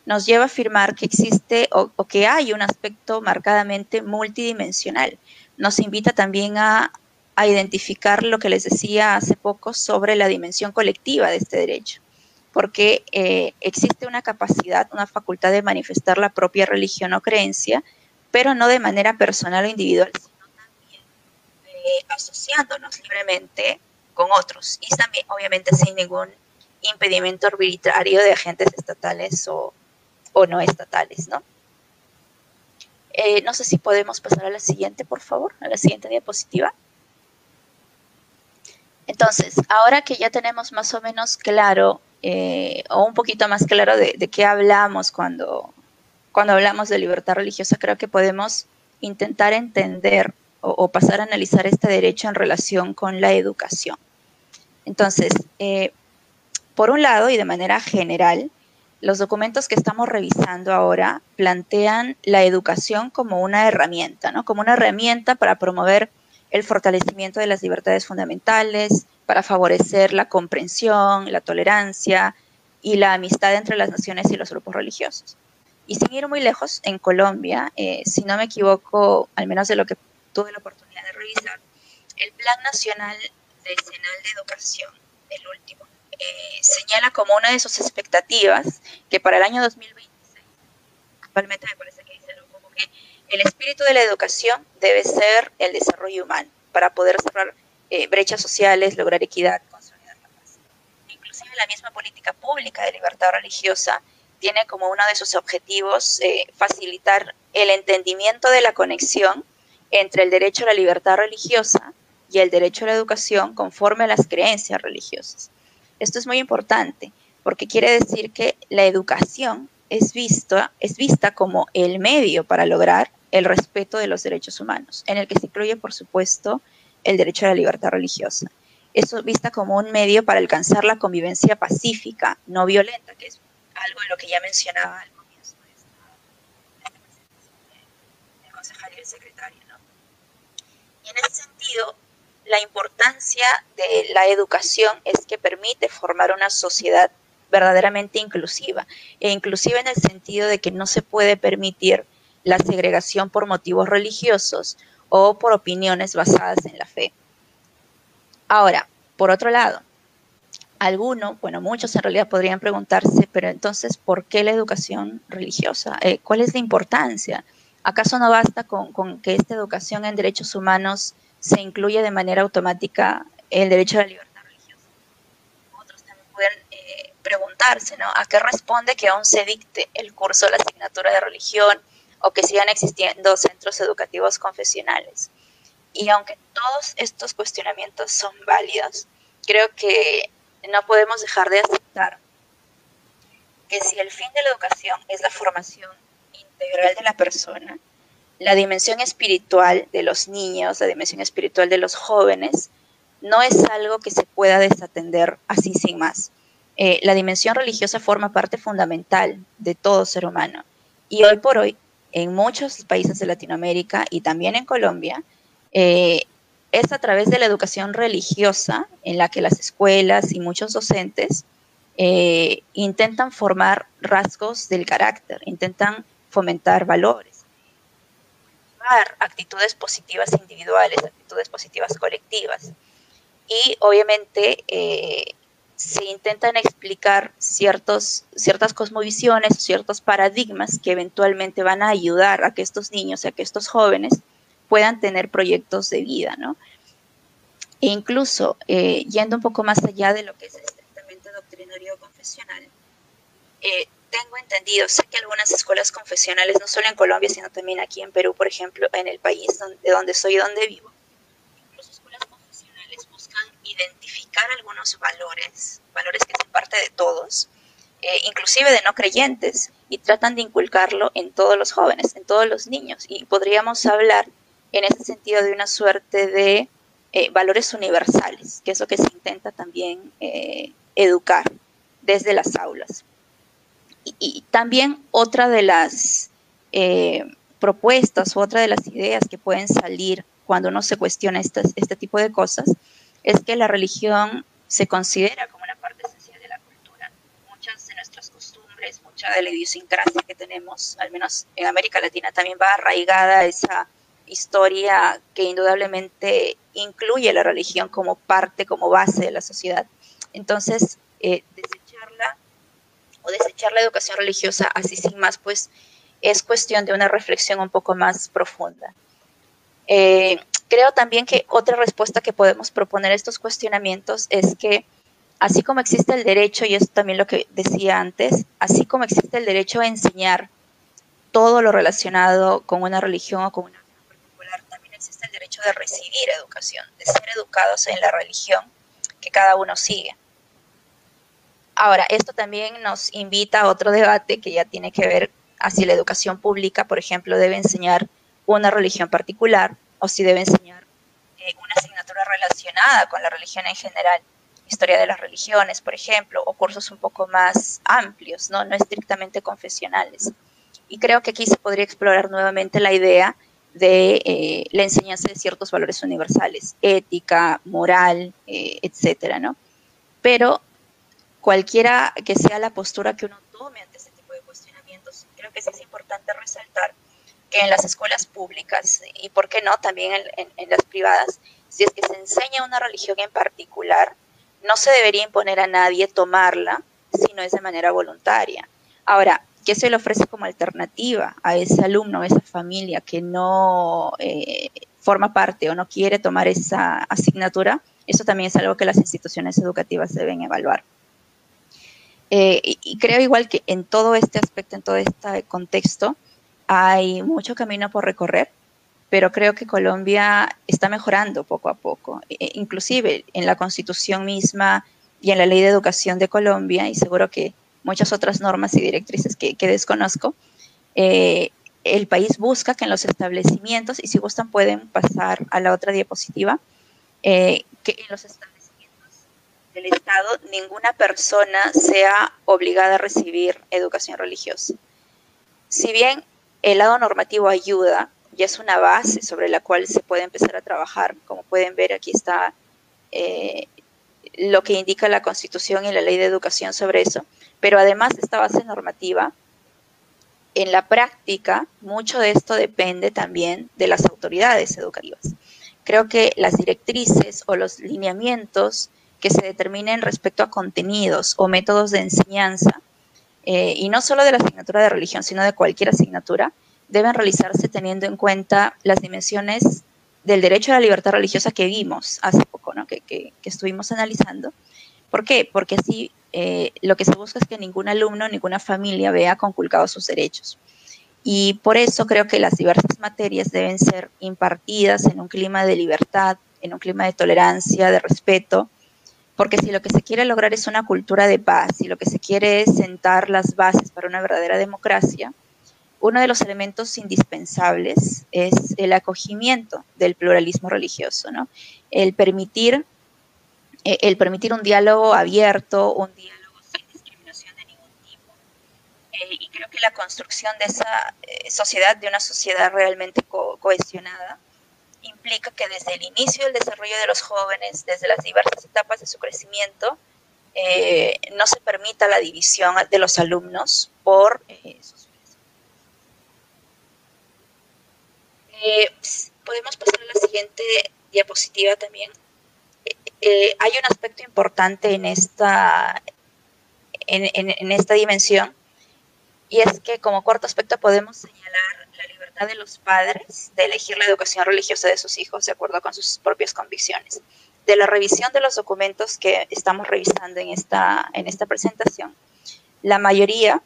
nos lleva a afirmar que existe o que hay un aspecto marcadamente multidimensional. Nos invita también a identificar lo que les decía hace poco sobre la dimensión colectiva de este derecho, porque existe una capacidad, una facultad de manifestar la propia religión o creencia, pero no de manera personal o individual, sino también asociándonos libremente con otros, y también obviamente sin ningún impedimento arbitrario de agentes estatales o no estatales, ¿no? No sé si podemos pasar a la siguiente, por favor, a la siguiente diapositiva. Entonces, ahora que ya tenemos más o menos claro, o un poquito más claro de qué hablamos cuando hablamos de libertad religiosa, creo que podemos intentar entender o pasar a analizar este derecho en relación con la educación. Entonces, por un lado y de manera general, los documentos que estamos revisando ahora plantean la educación como una herramienta, ¿no? Como una herramienta para promover el fortalecimiento de las libertades fundamentales, para favorecer la comprensión, la tolerancia y la amistad entre las naciones y los grupos religiosos. Y sin ir muy lejos, en Colombia, si no me equivoco, al menos de lo que tuve la oportunidad de revisar, el Plan Nacional Decenal de Educación, el último, señala como una de sus expectativas que para el año 2026, actualmente me parece que dice algo como que el espíritu de la educación debe ser el desarrollo humano para poder cerrar brechas sociales, lograr equidad, consolidar la paz. Inclusive la misma política pública de libertad religiosa tiene como uno de sus objetivos facilitar el entendimiento de la conexión entre el derecho a la libertad religiosa y el derecho a la educación conforme a las creencias religiosas. Esto es muy importante porque quiere decir que la educación es vista como el medio para lograr el respeto de los derechos humanos, en el que se incluye, por supuesto, el derecho a la libertad religiosa. Eso vista como un medio para alcanzar la convivencia pacífica, no violenta, que es algo de lo que ya mencionaba al comienzo de esta presentación del concejal y el secretario, ¿no? Y en ese sentido, la importancia de la educación es que permite formar una sociedad verdaderamente inclusiva, e inclusiva en el sentido de que no se puede permitir la segregación por motivos religiosos o por opiniones basadas en la fe. Ahora, por otro lado, muchos en realidad podrían preguntarse, pero entonces, ¿por qué la educación religiosa? ¿Cuál es la importancia? ¿Acaso no basta con que esta educación en derechos humanos se incluya de manera automática el derecho a la libertad religiosa? Otros también pueden preguntarse, ¿no? ¿A qué responde que aún se dicte el curso de la asignatura de religión o que sigan existiendo centros educativos confesionales. Y aunque todos estos cuestionamientos son válidos, creo que no podemos dejar de aceptar que si el fin de la educación es la formación integral de la persona, la dimensión espiritual de los niños, la dimensión espiritual de los jóvenes, no es algo que se pueda desatender así sin más. La dimensión religiosa forma parte fundamental de todo ser humano. Y hoy por hoy, en muchos países de Latinoamérica y también en Colombia, es a través de la educación religiosa en la que las escuelas y muchos docentes intentan formar rasgos del carácter, intentan fomentar valores, actitudes positivas individuales, actitudes positivas colectivas. Y obviamente se intentan explicar ciertas cosmovisiones, ciertos paradigmas que eventualmente van a ayudar a que estos niños y a que estos jóvenes puedan tener proyectos de vida, ¿no? E incluso, yendo un poco más allá de lo que es estrictamente doctrinario confesional, tengo entendido, sé que algunas escuelas confesionales, no solo en Colombia, sino también aquí en Perú, por ejemplo, en el país de donde soy y donde vivo, incluso escuelas confesionales buscan identificar algunos valores que son parte de todos, inclusive de no creyentes, y tratan de inculcarlo en todos los jóvenes, en todos los niños, y podríamos hablar en ese sentido de una suerte de valores universales, que es lo que se intenta también educar desde las aulas. Y también otra de las propuestas u otra de las ideas que pueden salir cuando uno se cuestiona este tipo de cosas es que la religión se considera como una parte esencial de la cultura. Muchas de nuestras costumbres, mucha de la idiosincrasia que tenemos, al menos en América Latina, también va arraigada a esa historia que indudablemente incluye la religión como parte, como base de la sociedad. Entonces, desechar la educación religiosa así sin más, pues es cuestión de una reflexión un poco más profunda. Creo también que otra respuesta que podemos proponer a estos cuestionamientos es que así como existe el derecho, y eso también lo que decía antes, así como existe el derecho a enseñar todo lo relacionado con una religión o con una particular, también existe el derecho de recibir educación, de ser educados en la religión que cada uno sigue. Ahora, esto también nos invita a otro debate que ya tiene que ver a si la educación pública, por ejemplo, debe enseñar una religión particular o si debe enseñar una asignatura relacionada con la religión en general, historia de las religiones, por ejemplo, o cursos un poco más amplios, no estrictamente confesionales. Y creo que aquí se podría explorar nuevamente la idea de la enseñanza de ciertos valores universales, ética, moral, etcétera, ¿no? Pero cualquiera que sea la postura que uno tome ante este tipo de cuestionamientos, creo que sí es importante resaltar que en las escuelas públicas, y por qué no, también en las privadas, si es que se enseña una religión en particular, no se debería imponer a nadie tomarla si no es de manera voluntaria. Ahora, ¿qué se le ofrece como alternativa a ese alumno, a esa familia que no forma parte o no quiere tomar esa asignatura? Eso también es algo que las instituciones educativas deben evaluar. Y creo igual que en todo este aspecto, en todo este contexto, hay mucho camino por recorrer, pero creo que Colombia está mejorando poco a poco, inclusive en la Constitución misma y en la Ley de Educación de Colombia, y seguro que muchas otras normas y directrices que desconozco, el país busca que en los establecimientos, y si gustan pueden pasar a la otra diapositiva, que en los establecimientos del Estado ninguna persona sea obligada a recibir educación religiosa. Si bien el lado normativo ayuda, ya es una base sobre la cual se puede empezar a trabajar. Como pueden ver, aquí está lo que indica la Constitución y la Ley de Educación sobre eso. Pero además de esta base normativa, en la práctica, mucho de esto depende también de las autoridades educativas. Creo que las directrices o los lineamientos que se determinen respecto a contenidos o métodos de enseñanza, y no solo de la asignatura de religión, sino de cualquier asignatura, deben realizarse teniendo en cuenta las dimensiones del derecho a la libertad religiosa que vimos hace poco, ¿no? que estuvimos analizando. ¿Por qué? Porque así lo que se busca es que ningún alumno, ninguna familia vea conculcados sus derechos. Y por eso creo que las diversas materias deben ser impartidas en un clima de libertad, en un clima de tolerancia, de respeto, porque si lo que se quiere lograr es una cultura de paz, si lo que se quiere es sentar las bases para una verdadera democracia, uno de los elementos indispensables es el acogimiento del pluralismo religioso, ¿no? El permitir un diálogo abierto, un diálogo sin discriminación de ningún tipo. Y creo que la construcción de esa sociedad, de una sociedad realmente cohesionada, implica que desde el inicio del desarrollo de los jóvenes, desde las diversas etapas de su crecimiento, no se permita la división de los alumnos por sus podemos pasar a la siguiente diapositiva también. Hay un aspecto importante en esta dimensión, y es que como cuarto aspecto podemos señalar la libertad de los padres de elegir la educación religiosa de sus hijos de acuerdo con sus propias convicciones. De la revisión de los documentos que estamos revisando en esta presentación, la mayoría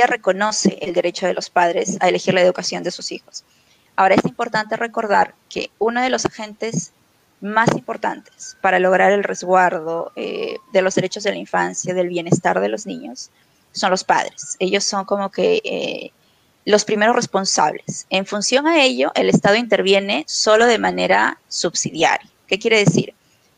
reconoce el derecho de los padres a elegir la educación de sus hijos. Ahora, es importante recordar que uno de los agentes más importantes para lograr el resguardo de los derechos de la infancia, del bienestar de los niños, son los padres. Ellos son como que los primeros responsables. En función a ello, el Estado interviene solo de manera subsidiaria. ¿Qué quiere decir?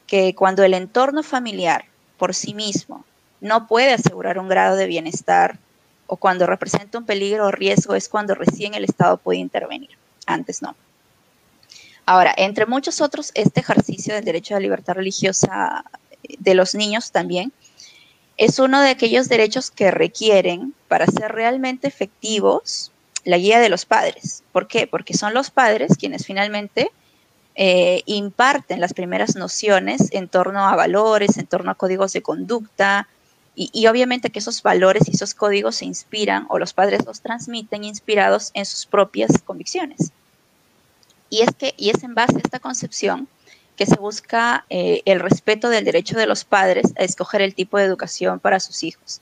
Que cuando el entorno familiar por sí mismo no puede asegurar un grado de bienestar, o cuando representa un peligro o riesgo, es cuando recién el Estado puede intervenir. Antes no. Ahora, entre muchos otros, este ejercicio del derecho a la libertad religiosa de los niños también es uno de aquellos derechos que requieren, para ser realmente efectivos, la guía de los padres. ¿Por qué? Porque son los padres quienes finalmente imparten las primeras nociones en torno a valores, en torno a códigos de conducta, y obviamente que esos valores y esos códigos se inspiran, o los padres los transmiten inspirados en sus propias convicciones. Y es en base a esta concepción que se busca el respeto del derecho de los padres a escoger el tipo de educación para sus hijos.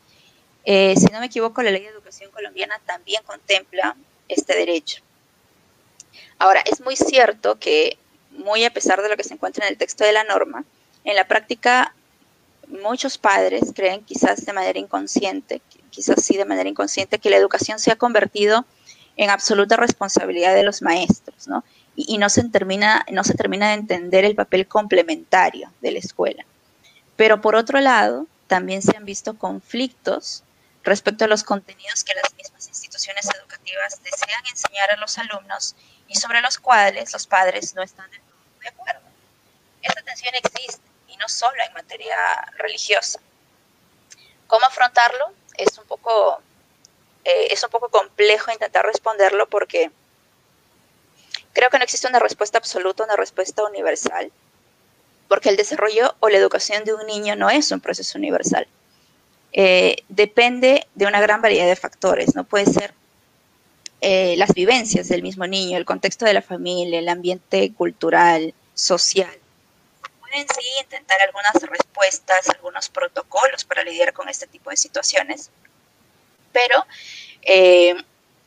Si no me equivoco, la Ley de Educación colombiana también contempla este derecho. Ahora, es muy cierto que, muy a pesar de lo que se encuentra en el texto de la norma, en la práctica muchos padres creen, quizás de manera inconsciente, que la educación se ha convertido en absoluta responsabilidad de los maestros, ¿no? Y no se termina de entender el papel complementario de la escuela. Pero por otro lado, también se han visto conflictos respecto a los contenidos que las mismas instituciones educativas desean enseñar a los alumnos y sobre los cuales los padres no están del todo de acuerdo. Esta tensión existe, y no solo en materia religiosa. ¿Cómo afrontarlo? Es un poco complejo intentar responderlo, porque creo que no existe una respuesta absoluta, una respuesta universal, porque el desarrollo o la educación de un niño no es un proceso universal. Depende de una gran variedad de factores, ¿no? Puede ser las vivencias del mismo niño, el contexto de la familia, el ambiente cultural, social. Pueden sí intentar algunas respuestas, algunos protocolos para lidiar con este tipo de situaciones, pero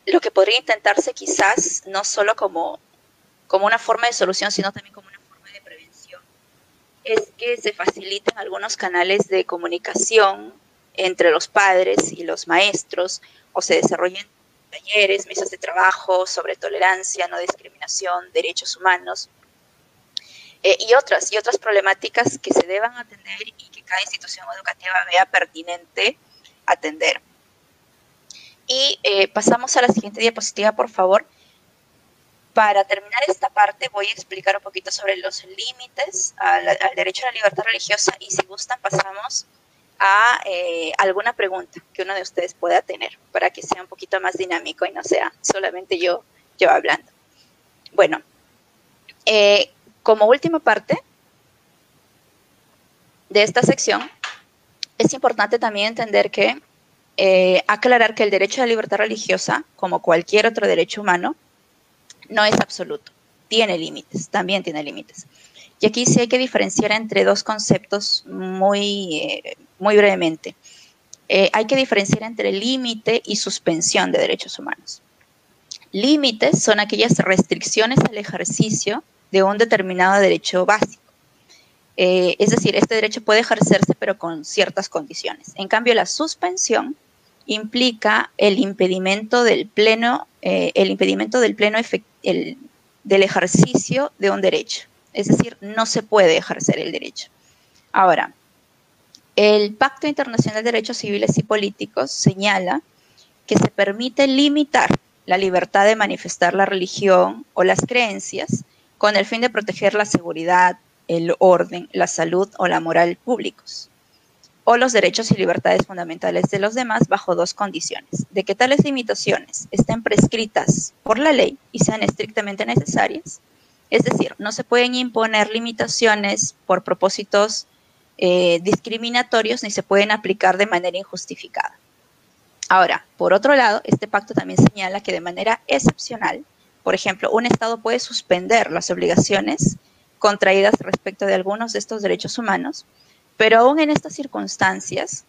lo que podría intentarse quizás no solo como una forma de solución, sino también como una forma de prevención, es que se faciliten algunos canales de comunicación entre los padres y los maestros, o se desarrollen talleres, mesas de trabajo sobre tolerancia, no discriminación, derechos humanos, y otras problemáticas que se deban atender y que cada institución educativa vea pertinente atender. Y pasamos a la siguiente diapositiva, por favor. Para terminar esta parte voy a explicar un poquito sobre los límites al derecho a la libertad religiosa, y si gustan pasamos a alguna pregunta que uno de ustedes pueda tener, para que sea un poquito más dinámico y no sea solamente yo hablando. Bueno, como última parte de esta sección, es importante también entender que aclarar que el derecho a la libertad religiosa, como cualquier otro derecho humano, no es absoluto, tiene límites, también tiene límites. Y aquí sí hay que diferenciar entre dos conceptos muy brevemente. hay que diferenciar entre límite y suspensión de derechos humanos. Límites son aquellas restricciones al ejercicio de un determinado derecho básico. Es decir, este derecho puede ejercerse pero con ciertas condiciones. En cambio, la suspensión implica el impedimento del pleno del ejercicio de un derecho. Es decir, no se puede ejercer el derecho. Ahora, el Pacto Internacional de Derechos Civiles y Políticos señala que se permite limitar la libertad de manifestar la religión o las creencias con el fin de proteger la seguridad, el orden, la salud o la moral públicos, o los derechos y libertades fundamentales de los demás bajo dos condiciones: de que tales limitaciones estén prescritas por la ley y sean estrictamente necesarias, es decir, no se pueden imponer limitaciones por propósitos discriminatorios ni se pueden aplicar de manera injustificada. Ahora, por otro lado, este pacto también señala que de manera excepcional, por ejemplo, un Estado puede suspender las obligaciones contraídas respecto de algunos de estos derechos humanos, pero aún en estas circunstancias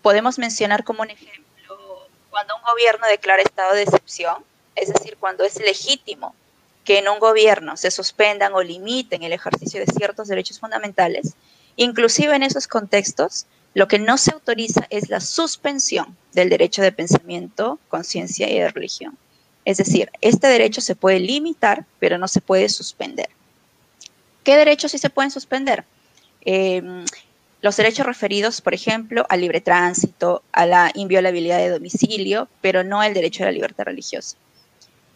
podemos mencionar como un ejemplo cuando un gobierno declara estado de excepción, es decir, cuando es legítimo que en un gobierno se suspendan o limiten el ejercicio de ciertos derechos fundamentales. Inclusive en esos contextos, lo que no se autoriza es la suspensión del derecho de pensamiento, conciencia y de religión. Es decir, este derecho se puede limitar, pero no se puede suspender. ¿Qué derechos sí se pueden suspender? Los derechos referidos, por ejemplo, al libre tránsito, a la inviolabilidad de domicilio, pero no el derecho a la libertad religiosa.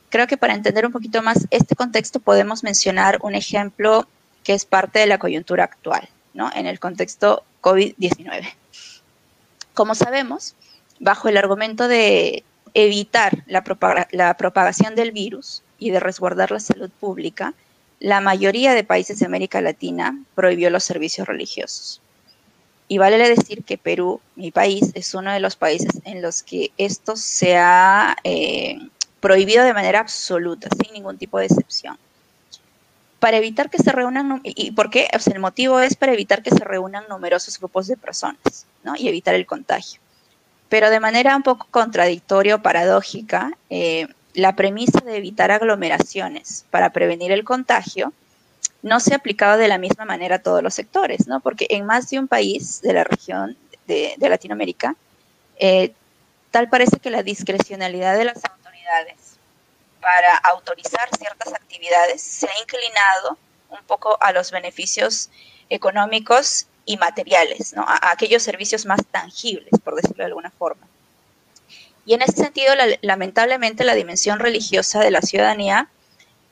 Creo que para entender un poquito más este contexto podemos mencionar un ejemplo que es parte de la coyuntura actual, ¿no? En el contexto COVID-19. Como sabemos, bajo el argumento de evitar la propagación del virus y de resguardar la salud pública, la mayoría de países de América Latina prohibió los servicios religiosos. Y vale decir que Perú, mi país, es uno de los países en los que esto se ha prohibido de manera absoluta, sin ningún tipo de excepción. Para evitar que se reúnan, ¿y por qué? O sea, el motivo es para evitar que se reúnan numerosos grupos de personas, ¿no? Y evitar el contagio. Pero de manera un poco contradictoria o paradójica, la premisa de evitar aglomeraciones para prevenir el contagio no se ha aplicado de la misma manera a todos los sectores, ¿no? Porque en más de un país de la región de Latinoamérica, tal parece que la discrecionalidad de las autoridades para autorizar ciertas actividades se ha inclinado un poco a los beneficios económicos y materiales, ¿no? A aquellos servicios más tangibles, por decirlo de alguna forma. Y en ese sentido, lamentablemente, la dimensión religiosa de la ciudadanía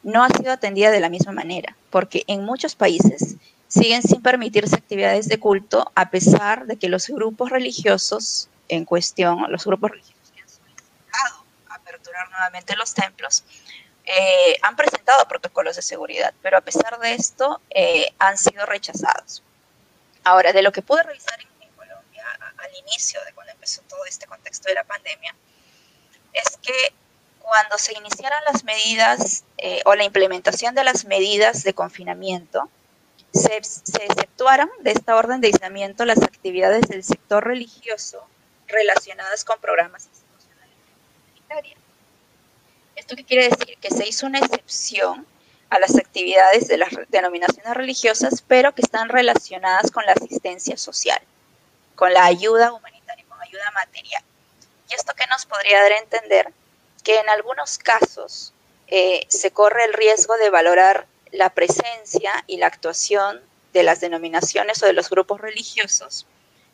no ha sido atendida de la misma manera, porque en muchos países siguen sin permitirse actividades de culto a pesar de que los grupos religiosos en cuestión, los grupos religiosos que han solicitado aperturar nuevamente los templos, han presentado protocolos de seguridad, pero a pesar de esto han sido rechazados. Ahora, de lo que pude revisar en Colombia al inicio de cuando empezó todo este contexto de la pandemia, es que cuando se iniciaron las medidas o la implementación de las medidas de confinamiento, se exceptuaron de esta orden de aislamiento las actividades del sector religioso relacionadas con programas institucionales humanitarios. ¿Esto qué quiere decir? Que se hizo una excepción a las actividades de las denominaciones religiosas, pero que están relacionadas con la asistencia social, con la ayuda humanitaria, con ayuda material. ¿Y esto qué nos podría dar a entender? Que en algunos casos se corre el riesgo de valorar la presencia y la actuación de las denominaciones o de los grupos religiosos,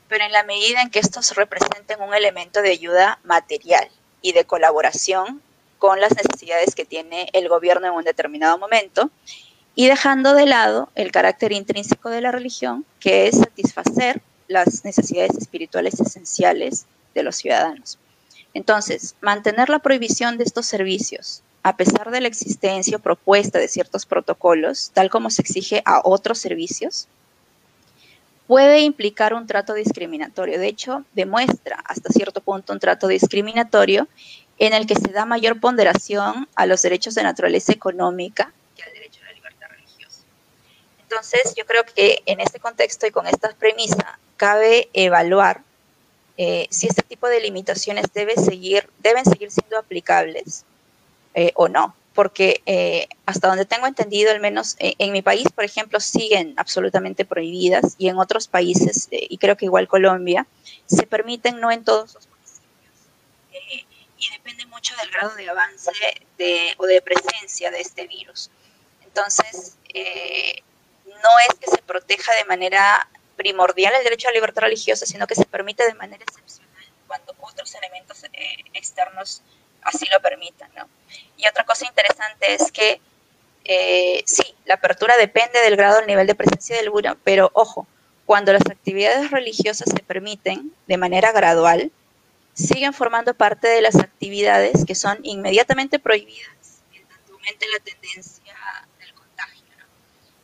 pero en la medida en que estos representen un elemento de ayuda material y de colaboración con las necesidades que tiene el gobierno en un determinado momento, y dejando de lado el carácter intrínseco de la religión, que es satisfacer las necesidades espirituales esenciales de los ciudadanos. Entonces, mantener la prohibición de estos servicios, a pesar de la existencia o propuesta de ciertos protocolos, tal como se exige a otros servicios, puede implicar un trato discriminatorio. De hecho, demuestra hasta cierto punto un trato discriminatorio en el que se da mayor ponderación a los derechos de naturaleza económica que al derecho a la libertad religiosa. Entonces, yo creo que en este contexto y con esta premisa, cabe evaluar si este tipo de limitaciones deben seguir siendo aplicables o no, porque hasta donde tengo entendido, al menos en mi país, por ejemplo, siguen absolutamente prohibidas, y en otros países, y creo que igual Colombia, se permiten, no en todos los municipios, y depende mucho del grado de avance o de presencia de este virus. Entonces, no es que se proteja de manera primordial el derecho a la libertad religiosa, sino que se permite de manera excepcional cuando otros elementos externos así lo permitan, ¿no? Y otra cosa interesante es que sí, la apertura depende del grado, del nivel de presencia del virus, pero ojo, cuando las actividades religiosas se permiten de manera gradual, siguen formando parte de las actividades que son inmediatamente prohibidas en tanto aumente la tendencia del contagio, ¿no?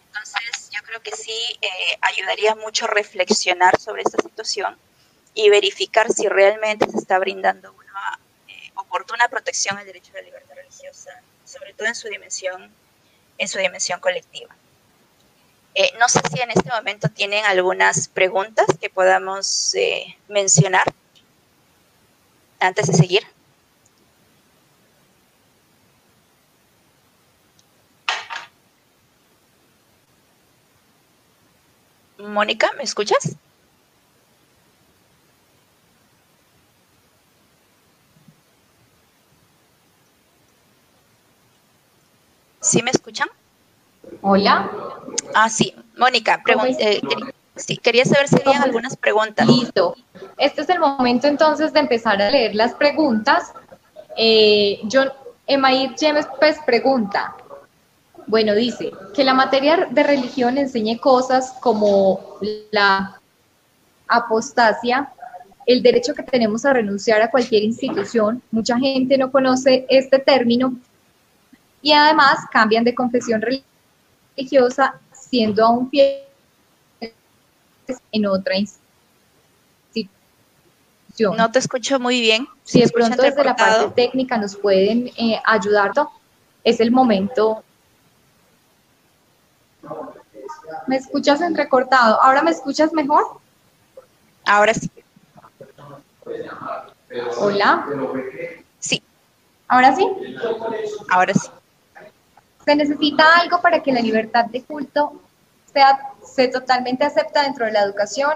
Entonces, yo creo que sí ayudaría mucho reflexionar sobre esta situación y verificar si realmente se está brindando una oportuna protección al derecho a la libertad religiosa, sobre todo en su dimensión colectiva. No sé si en este momento tienen algunas preguntas que podamos mencionar antes de seguir. Mónica, ¿me escuchas? ¿Sí me escuchan? Hola. Ah, sí. Mónica, sí, quería saber si habían algunas preguntas. Listo. Este es el momento entonces de empezar a leer las preguntas. Emair James pues pregunta, bueno, dice, que la materia de religión enseñe cosas como la apostasia, el derecho que tenemos a renunciar a cualquier institución. Mucha gente no conoce este término y además cambian de confesión religiosa siendo aún fieles en otra institución. No te escucho muy bien. Si de pronto desde la parte técnica nos pueden ayudar, es el momento. ¿Me escuchas entrecortado? ¿Ahora me escuchas mejor? Ahora sí. Hola. Sí. ¿Ahora sí? Ahora sí. Se necesita algo para que la libertad de culto se totalmente acepta dentro de la educación,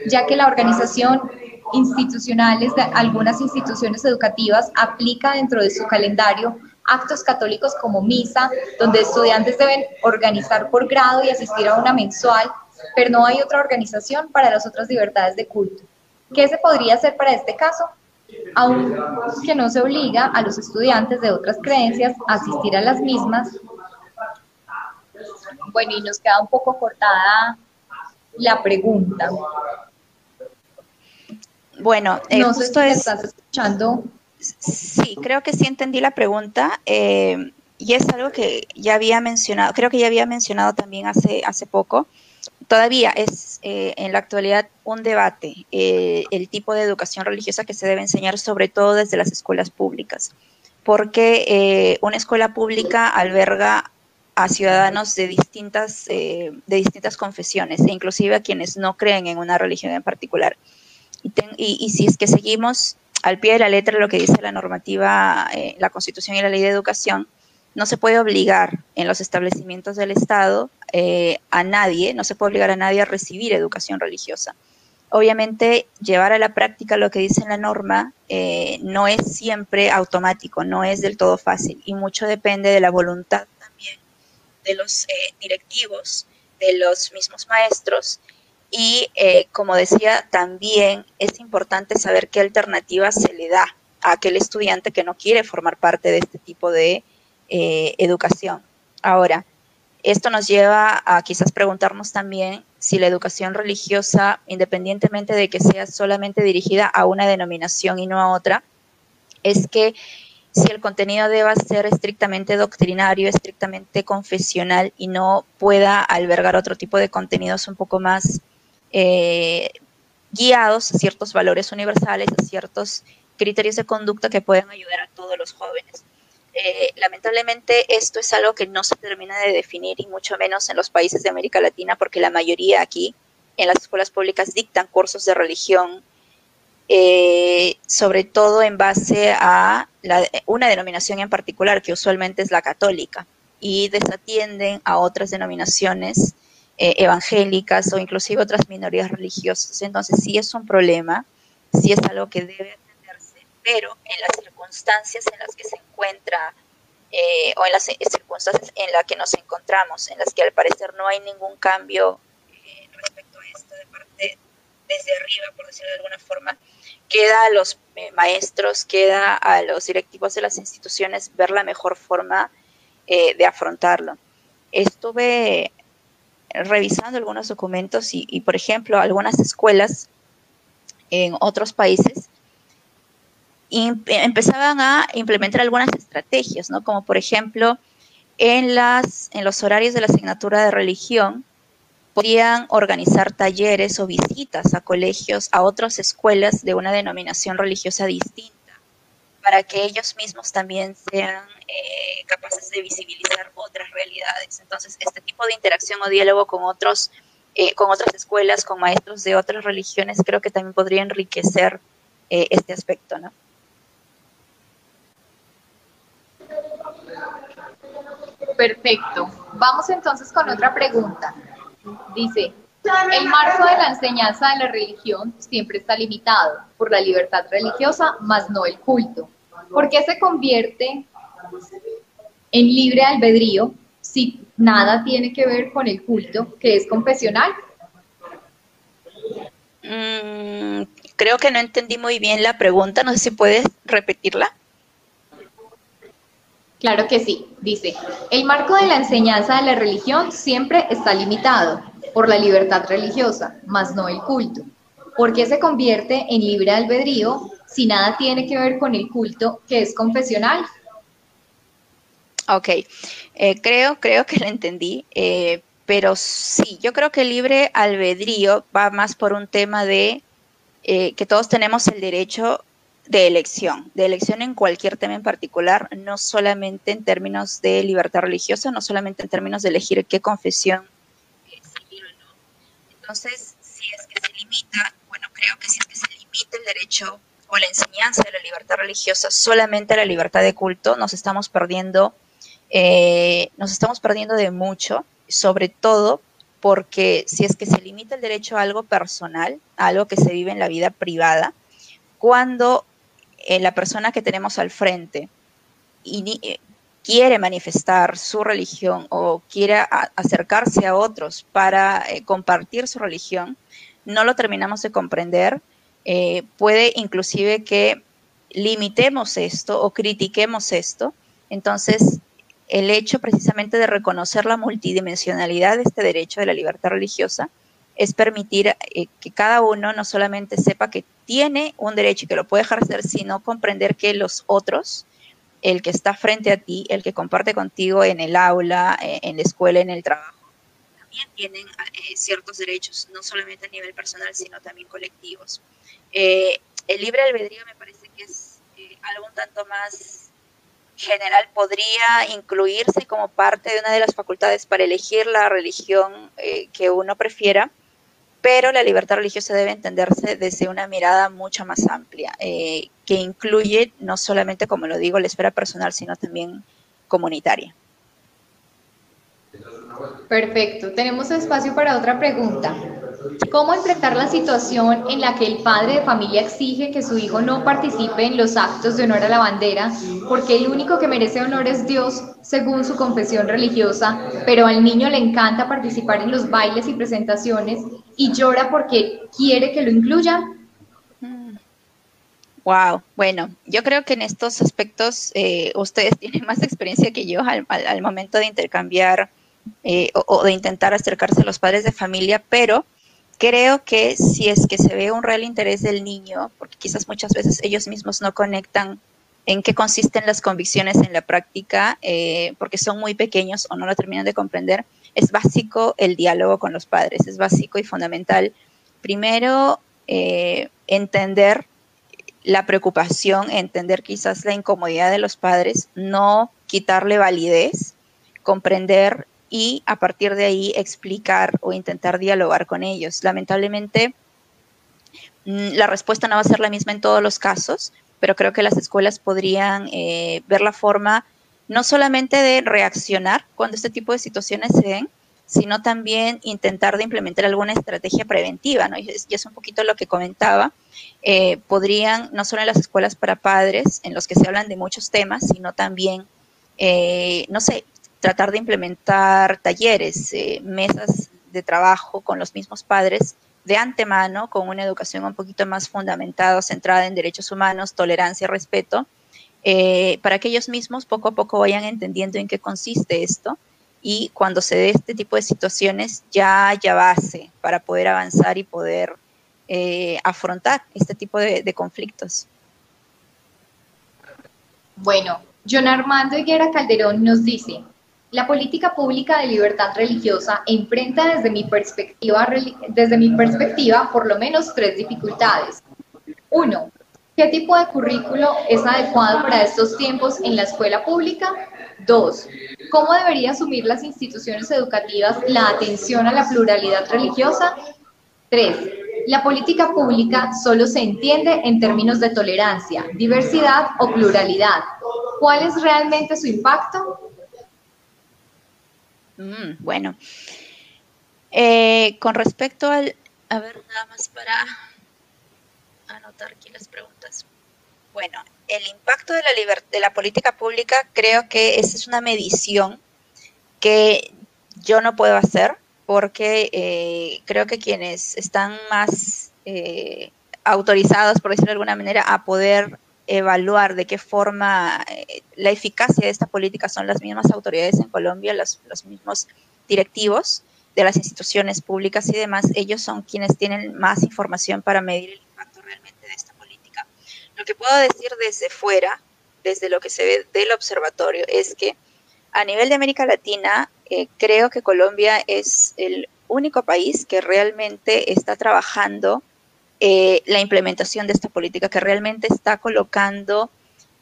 ya que la organización institucionales de algunas instituciones educativas aplica dentro de su calendario actos católicos como misa, donde estudiantes deben organizar por grado y asistir a una mensual, pero no hay otra organización para las otras libertades de culto. ¿Qué se podría hacer para este caso? Aunque no se obliga a los estudiantes de otras creencias a asistir a las mismas. Bueno, y nos queda un poco cortada la pregunta. Bueno, no sé si me estás escuchando. Sí, creo que sí entendí la pregunta, y es algo que ya había mencionado, creo que ya había mencionado también hace poco. Todavía es en la actualidad un debate el tipo de educación religiosa que se debe enseñar, sobre todo desde las escuelas públicas, porque una escuela pública alberga a ciudadanos de distintas confesiones, e inclusive a quienes no creen en una religión en particular. Y si es que seguimos al pie de la letra lo que dice la normativa, la Constitución y la Ley de Educación, no se puede obligar en los establecimientos del Estado a nadie, no se puede obligar a nadie a recibir educación religiosa. Obviamente, llevar a la práctica lo que dice la norma no es siempre automático, no es del todo fácil, y mucho depende de la voluntad también de los directivos, de los mismos maestros. Y como decía, también es importante saber qué alternativa se le da a aquel estudiante que no quiere formar parte de este tipo de educación. Ahora, esto nos lleva a quizás preguntarnos también si la educación religiosa, independientemente de que sea solamente dirigida a una denominación y no a otra, es que si el contenido deba ser estrictamente doctrinario, estrictamente confesional y no pueda albergar otro tipo de contenidos un poco más guiados a ciertos valores universales, a ciertos criterios de conducta que pueden ayudar a todos los jóvenes. Lamentablemente esto es algo que no se termina de definir y mucho menos en los países de América Latina, porque la mayoría aquí en las escuelas públicas dictan cursos de religión, sobre todo en base a una denominación en particular, que usualmente es la católica, y desatienden a otras denominaciones evangélicas o inclusive otras minorías religiosas. Entonces sí es un problema, sí es algo que debe atenderse, pero en las circunstancias en las que se encuentra o en las circunstancias en las que nos encontramos, en las que al parecer no hay ningún cambio respecto a esto de parte desde arriba, por decirlo de alguna forma, queda a los maestros, queda a los directivos de las instituciones ver la mejor forma de afrontarlo. Estuve revisando algunos documentos y, por ejemplo, algunas escuelas en otros países empezaban a implementar algunas estrategias, ¿no? Como por ejemplo, en los horarios de la asignatura de religión, podían organizar talleres o visitas a colegios, a otras escuelas de una denominación religiosa distinta, para que ellos mismos también sean capaces de visibilizar otras realidades. Entonces, este tipo de interacción o diálogo con otras escuelas, con maestros de otras religiones, creo que también podría enriquecer este aspecto, ¿no? Perfecto. Vamos entonces con otra pregunta. Dice, el marco de la enseñanza de la religión siempre está limitado por la libertad religiosa, más no el culto. ¿Por qué se convierte en libre albedrío si nada tiene que ver con el culto, que es confesional? Creo que no entendí muy bien la pregunta, no sé si puedes repetirla. Claro que sí, dice, el marco de la enseñanza de la religión siempre está limitado por la libertad religiosa, más no el culto. ¿Por qué se convierte en libre albedrío si nada tiene que ver con el culto, que es confesional? Ok, creo que lo entendí, pero sí, yo creo que el libre albedrío va más por un tema de que todos tenemos el derecho de elección en cualquier tema en particular, no solamente en términos de libertad religiosa, no solamente en términos de elegir qué confesión seguir o no. Entonces, si es que se limita, bueno, creo que si es que se limita el derecho o la enseñanza de la libertad religiosa solamente a la libertad de culto, nos estamos perdiendo de mucho, sobre todo porque si es que se limita el derecho a algo personal, a algo que se vive en la vida privada, cuando la persona que tenemos al frente quiere manifestar su religión o quiere acercarse a otros para compartir su religión, no lo terminamos de comprender. Puede inclusive que limitemos esto o critiquemos esto. Entonces, el hecho precisamente de reconocer la multidimensionalidad de este derecho de la libertad religiosa es permitir que cada uno no solamente sepa que tiene un derecho y que lo puede ejercer, sino comprender que los otros, el que está frente a ti, el que comparte contigo en el aula, en la escuela, en el trabajo, también tienen ciertos derechos, no solamente a nivel personal, sino también colectivos. El libre albedrío me parece que es algo un tanto más general, podría incluirse como parte de una de las facultades para elegir la religión que uno prefiera, pero la libertad religiosa debe entenderse desde una mirada mucho más amplia, que incluye no solamente, como lo digo, la esfera personal, sino también comunitaria. Perfecto, tenemos espacio para otra pregunta. ¿Cómo enfrentar la situación en la que el padre de familia exige que su hijo no participe en los actos de honor a la bandera porque el único que merece honor es Dios según su confesión religiosa, pero al niño le encanta participar en los bailes y presentaciones y llora porque quiere que lo incluyan? Wow, bueno, yo creo que en estos aspectos ustedes tienen más experiencia que yo al momento de intercambiar o de intentar acercarse a los padres de familia, pero creo que si es que se ve un real interés del niño, porque quizás muchas veces ellos mismos no conectan en qué consisten las convicciones en la práctica, porque son muy pequeños o no lo terminan de comprender, es básico el diálogo con los padres, es básico y fundamental. Primero, entender la preocupación, entender quizás la incomodidad de los padres, no quitarle validez, comprender y a partir de ahí explicar o intentar dialogar con ellos. Lamentablemente, la respuesta no va a ser la misma en todos los casos, pero creo que las escuelas podrían ver la forma no solamente de reaccionar cuando este tipo de situaciones se den, sino también intentar de implementar alguna estrategia preventiva, ¿no? Y es un poquito lo que comentaba. Podrían, no solo en las escuelas para padres, en los que se hablan de muchos temas, sino también, no sé, tratar de implementar talleres, mesas de trabajo con los mismos padres de antemano, con una educación un poquito más fundamentada, centrada en derechos humanos, tolerancia, respeto, para que ellos mismos poco a poco vayan entendiendo en qué consiste esto y cuando se dé este tipo de situaciones ya haya base para poder avanzar y poder afrontar este tipo de conflictos. Bueno, John Armando Higuera Calderón nos dice: la política pública de libertad religiosa enfrenta desde mi perspectiva, por lo menos 3 dificultades. 1. ¿Qué tipo de currículo es adecuado para estos tiempos en la escuela pública? 2. ¿Cómo deberían asumir las instituciones educativas la atención a la pluralidad religiosa? 3. La política pública solo se entiende en términos de tolerancia, diversidad o pluralidad. ¿Cuál es realmente su impacto? Bueno, con respecto al... A ver, nada más para anotar aquí las preguntas. Bueno, el impacto de la política pública, creo que esa es una medición que yo no puedo hacer porque creo que quienes están más autorizados, por decirlo de alguna manera, a poder evaluar de qué forma la eficacia de esta política son las mismas autoridades en Colombia, los mismos directivos de las instituciones públicas y demás. Ellos son quienes tienen más información para medir el impacto realmente de esta política. Lo que puedo decir desde fuera, desde lo que se ve del observatorio, es que a nivel de América Latina, creo que Colombia es el único país que realmente está trabajando la implementación de esta política, que realmente está colocando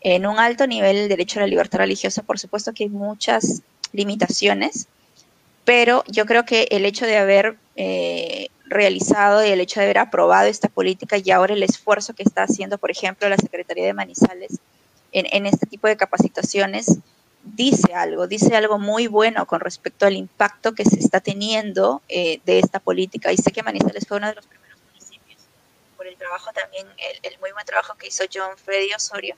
en un alto nivel el derecho a la libertad religiosa. Por supuesto que hay muchas limitaciones, pero yo creo que el hecho de haber realizado y el hecho de haber aprobado esta política y ahora el esfuerzo que está haciendo, por ejemplo, la Secretaría de Manizales en este tipo de capacitaciones, dice algo muy bueno con respecto al impacto que se está teniendo de esta política. Y sé que Manizales fue uno de los primeros municipios, por el trabajo también, el muy buen trabajo que hizo John Freddy Osorio,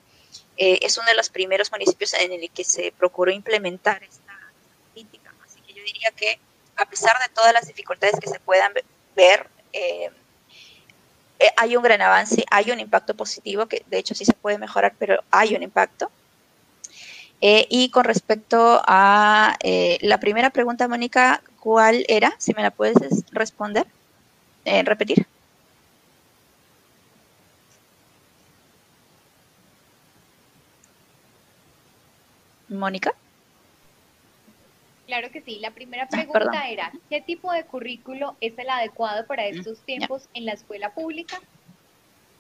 es uno de los primeros municipios en el que se procuró implementar esta política. Así que yo diría que a pesar de todas las dificultades que se puedan ver, hay un gran avance, hay un impacto positivo, que de hecho sí se puede mejorar, pero hay un impacto. Y con respecto a la primera pregunta, Mónica, ¿cuál era? Si me la puedes responder, repetir. Mónica. Claro que sí. La primera pregunta era: ¿qué tipo de currículo es el adecuado para estos tiempos en la escuela pública?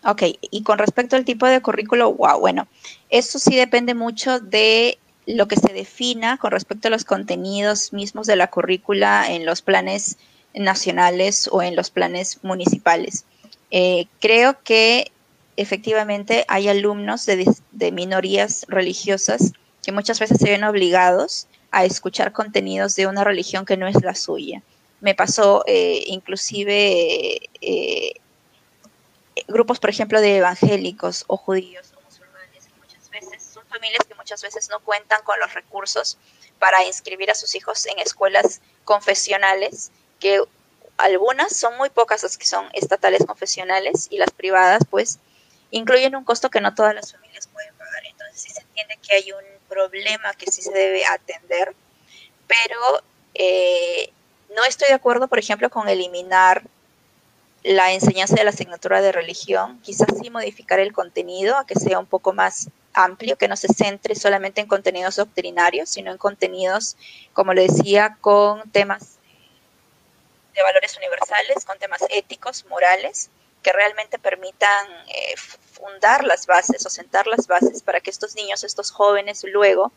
Ok, y con respecto al tipo de currículo, wow, bueno, eso sí depende mucho de lo que se defina con respecto a los contenidos mismos de la currícula en los planes nacionales o en los planes municipales. Creo que efectivamente hay alumnos de minorías religiosas que muchas veces se ven obligados a escuchar contenidos de una religión que no es la suya. Me pasó inclusive grupos, por ejemplo, de evangélicos o judíos o musulmanes, que muchas veces son familias que muchas veces no cuentan con los recursos para inscribir a sus hijos en escuelas confesionales, que algunas son muy pocas las que son estatales confesionales y las privadas pues incluyen un costo que no todas las familias pueden pagar. Entonces sí se entiende que hay un problema que sí se debe atender, pero no estoy de acuerdo, por ejemplo, con eliminar la enseñanza de la asignatura de religión, quizás sí modificar el contenido a que sea un poco más amplio, que no se centre solamente en contenidos doctrinarios, sino en contenidos, como le decía, con temas de valores universales, con temas éticos, morales, que realmente permitan fundar las bases o sentar las bases para que estos niños, estos jóvenes luego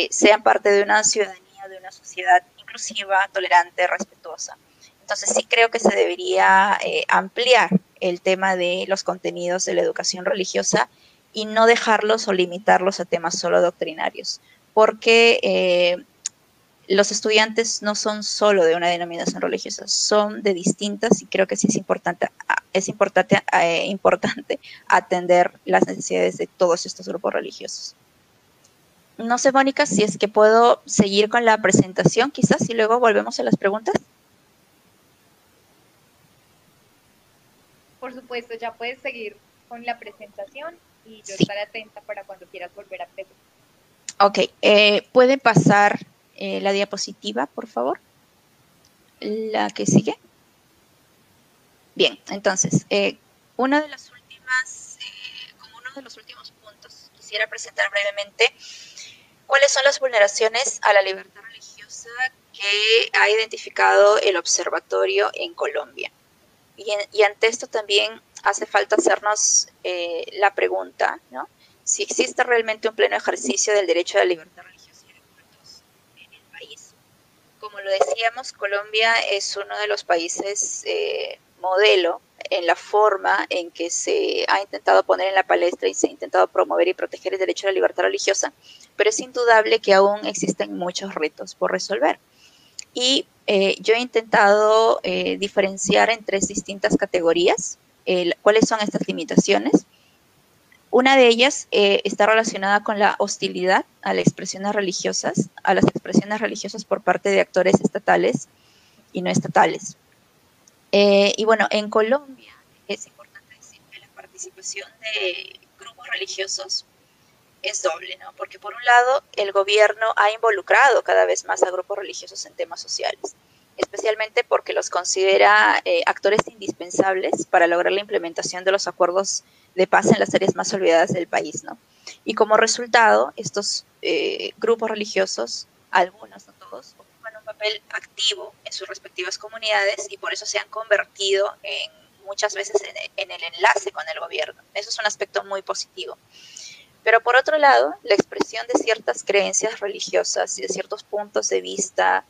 sean parte de una ciudadanía, de una sociedad inclusiva, tolerante, respetuosa. Entonces sí creo que se debería ampliar el tema de los contenidos de la educación religiosa y no dejarlos o limitarlos a temas solo doctrinarios, porque los estudiantes no son solo de una denominación religiosa, son de distintas, y creo que sí es importante atender las necesidades de todos estos grupos religiosos. No sé, Mónica, si es que puedo seguir con la presentación, quizás, y luego volvemos a las preguntas. Por supuesto, ya puedes seguir con la presentación y yo estaré atenta para cuando quieras volver a preguntar. Ok, ¿puede pasar la diapositiva, por favor? La que sigue. Bien, entonces, uno de los últimos puntos, quisiera presentar brevemente cuáles son las vulneraciones a la libertad religiosa que ha identificado el observatorio en Colombia. Y ante esto también hace falta hacernos la pregunta, ¿no? Si existe realmente un pleno ejercicio del derecho a la libertad religiosa y de cultos en el país. Como lo decíamos, Colombia es uno de los países modelo en la forma en que se ha intentado poner en la palestra y se ha intentado promover y proteger el derecho a la libertad religiosa, pero es indudable que aún existen muchos retos por resolver. Y yo he intentado diferenciar en 3 distintas categorías cuáles son estas limitaciones. Una de ellas está relacionada con la hostilidad a las expresiones religiosas por parte de actores estatales y no estatales. Y bueno, en Colombia es importante decir que la participación de grupos religiosos es doble, ¿no? Porque por un lado, el gobierno ha involucrado cada vez más a grupos religiosos en temas sociales, especialmente porque los considera actores indispensables para lograr la implementación de los acuerdos de paz en las áreas más olvidadas del país, ¿no? Y como resultado, estos grupos religiosos, algunos, no todos, ocupan un papel activo en sus respectivas comunidades y por eso se han convertido muchas veces en el enlace con el gobierno. Eso es un aspecto muy positivo. Pero por otro lado, la expresión de ciertas creencias religiosas y de ciertos puntos de vista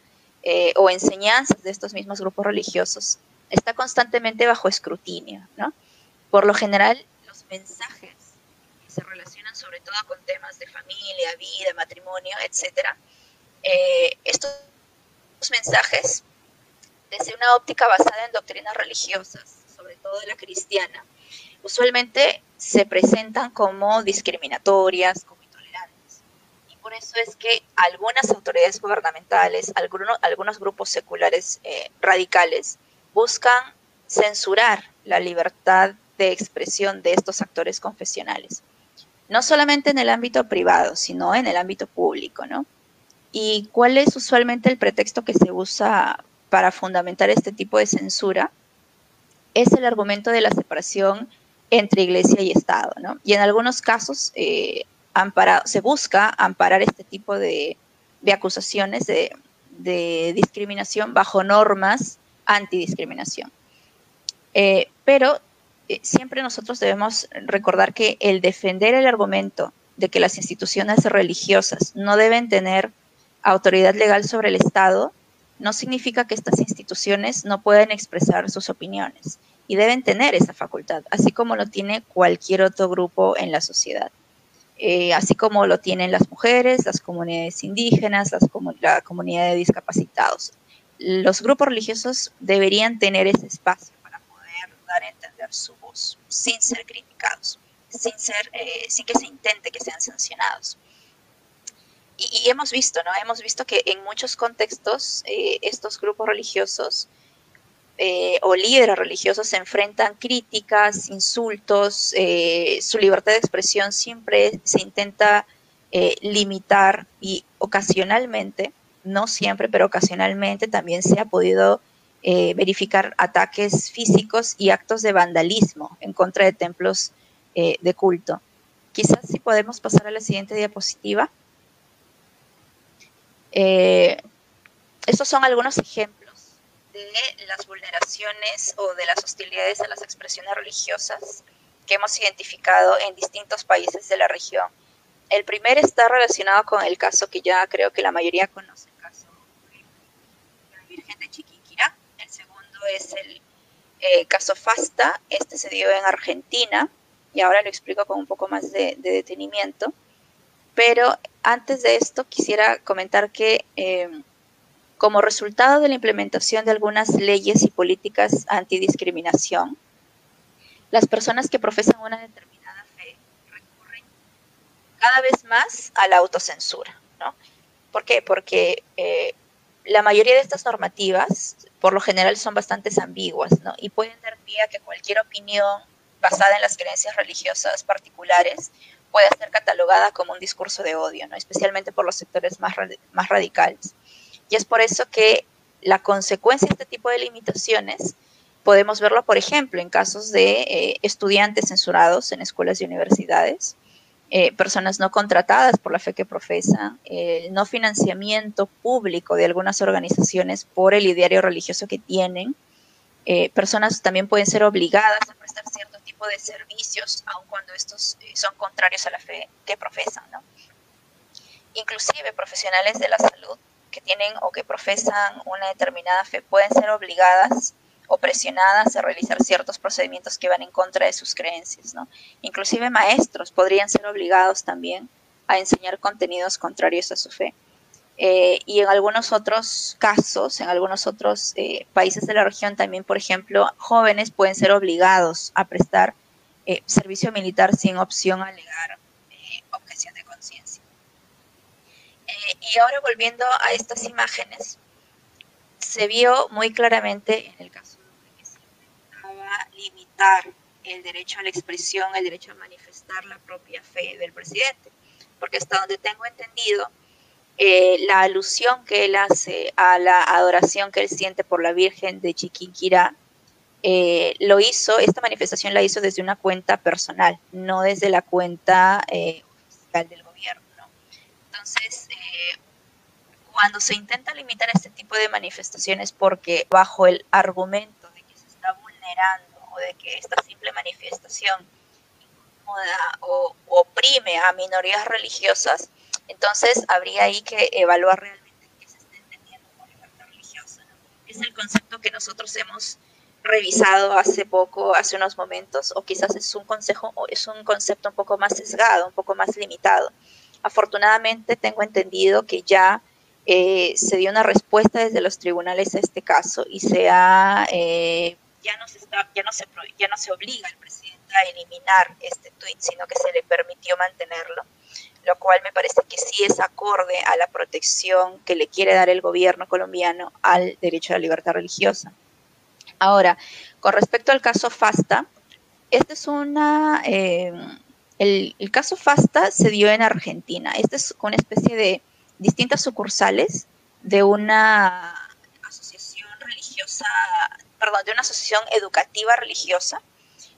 o enseñanzas de estos mismos grupos religiosos está constantemente bajo escrutinio, ¿no? Por lo general, los mensajes que se relacionan sobre todo con temas de familia, vida, matrimonio, etcétera, estos mensajes, desde una óptica basada en doctrinas religiosas, sobre todo la cristiana, usualmente se presentan como discriminatorias, como intolerantes. Y por eso es que algunas autoridades gubernamentales, algunos grupos seculares radicales, buscan censurar la libertad de expresión de estos actores confesionales. No solamente en el ámbito privado, sino en el ámbito público, ¿no? ¿Y cuál es usualmente el pretexto que se usa para fundamentar este tipo de censura? Es el argumento de la separación entre iglesia y Estado, ¿no? Y en algunos casos se busca amparar este tipo de acusaciones de discriminación bajo normas antidiscriminación. Pero siempre nosotros debemos recordar que el defender el argumento de que las instituciones religiosas no deben tener autoridad legal sobre el Estado no significa que estas instituciones no pueden expresar sus opiniones y deben tener esa facultad, así como lo tiene cualquier otro grupo en la sociedad, así como lo tienen las mujeres, las comunidades indígenas, la comunidad de discapacitados. Los grupos religiosos deberían tener ese espacio para poder dar a entender su voz, sin ser criticados, sin que se intente que sean sancionados. Y hemos visto, ¿no? Hemos visto que en muchos contextos estos grupos religiosos o líderes religiosos se enfrentan críticas, insultos, su libertad de expresión siempre se intenta limitar y ocasionalmente, no siempre, pero ocasionalmente también se ha podido verificar ataques físicos y actos de vandalismo en contra de templos de culto. Quizás si podemos pasar a la siguiente diapositiva. Estos son algunos ejemplos de las vulneraciones o de las hostilidades a las expresiones religiosas que hemos identificado en distintos países de la región. El primero está relacionado con el caso que ya creo que la mayoría conoce, el caso de la Virgen de Chiquinquirá. El segundo es el caso FASTA. Este se dio en Argentina y ahora lo explico con un poco más de detenimiento. Pero antes de esto quisiera comentar que como resultado de la implementación de algunas leyes y políticas antidiscriminación, las personas que profesan una determinada fe recurren cada vez más a la autocensura, ¿no? ¿Por qué? Porque la mayoría de estas normativas, por lo general, son bastante ambiguas, ¿no? Y pueden dar pie a que cualquier opinión basada en las creencias religiosas particulares pueda ser catalogada como un discurso de odio, ¿no? Especialmente por los sectores más radicales. Y es por eso que la consecuencia de este tipo de limitaciones podemos verlo, por ejemplo, en casos de estudiantes censurados en escuelas y universidades, personas no contratadas por la fe que profesan, el no financiamiento público de algunas organizaciones por el ideario religioso que tienen. Personas también pueden ser obligadas a prestar cierto tipo de servicios, aun cuando estos son contrarios a la fe que profesan, ¿no? Inclusive profesionales de la salud que tienen o que profesan una determinada fe pueden ser obligadas o presionadas a realizar ciertos procedimientos que van en contra de sus creencias, ¿no? Inclusive maestros podrían ser obligados también a enseñar contenidos contrarios a su fe. Y en algunos otros casos, en algunos otros países de la región también, por ejemplo, jóvenes pueden ser obligados a prestar servicio militar sin opción a alegar objeción de conciencia. Y ahora volviendo a estas imágenes, se vio muy claramente en el caso de que se intentaba limitar el derecho a la expresión, el derecho a manifestar la propia fe del presidente, porque hasta donde tengo entendido, la alusión que él hace a la adoración que él siente por la Virgen de Chiquinquirá, esta manifestación la hizo desde una cuenta personal, no desde la cuenta oficial del gobierno, ¿no? Entonces, cuando se intenta limitar este tipo de manifestaciones porque bajo el argumento de que se está vulnerando o de que esta simple manifestación incomoda o oprime a minorías religiosas, entonces habría ahí que evaluar realmente qué se está entendiendo por libertad religiosa, ¿no? Es el concepto que nosotros hemos revisado hace poco, hace unos momentos, o quizás es un concepto un poco más sesgado, un poco más limitado. Afortunadamente tengo entendido que ya se dio una respuesta desde los tribunales a este caso y ya no se obliga al presidente a eliminar este tuit, sino que se le permitió mantenerlo, lo cual me parece que sí es acorde a la protección que le quiere dar el gobierno colombiano al derecho a la libertad religiosa. Ahora, con respecto al caso FASTA, este es el caso FASTA se dio en Argentina. Este es una especie de distintas sucursales de una asociación religiosa, de una asociación educativa religiosa,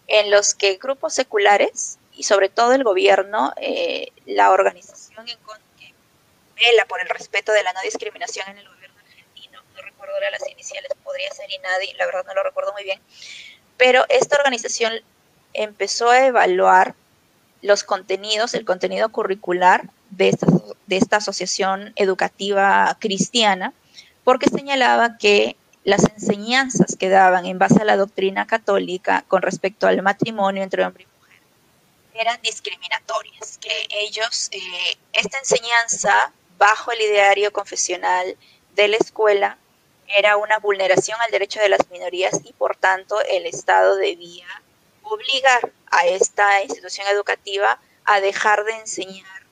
en los que grupos seculares y sobre todo el gobierno, la organización que vela por el respeto de la no discriminación en el gobierno argentino, no recuerdo ahora las iniciales, podría ser INADI, la verdad no lo recuerdo muy bien, pero esta organización empezó a evaluar los contenidos, el contenido curricular de esta asociación educativa cristiana, porque señalaba que las enseñanzas que daban en base a la doctrina católica con respecto al matrimonio entre hombre y mujer eran discriminatorias, que ellos, esta enseñanza bajo el ideario confesional de la escuela era una vulneración al derecho de las minorías y por tanto el Estado debía obligar a esta institución educativa a dejar de enseñar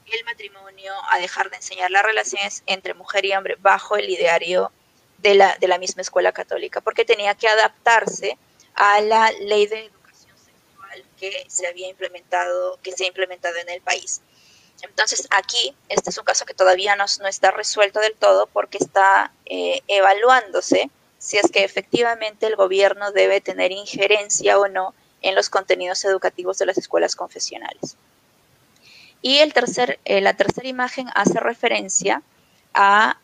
el matrimonio, a dejar de enseñar las relaciones entre mujer y hombre bajo el ideario de la misma escuela católica, porque tenía que adaptarse a la ley de educación sexual que se ha implementado en el país. Entonces aquí, este es un caso que todavía no está resuelto del todo porque está evaluándose si es que efectivamente el gobierno debe tener injerencia o no en los contenidos educativos de las escuelas confesionales. Y la tercera imagen hace referencia a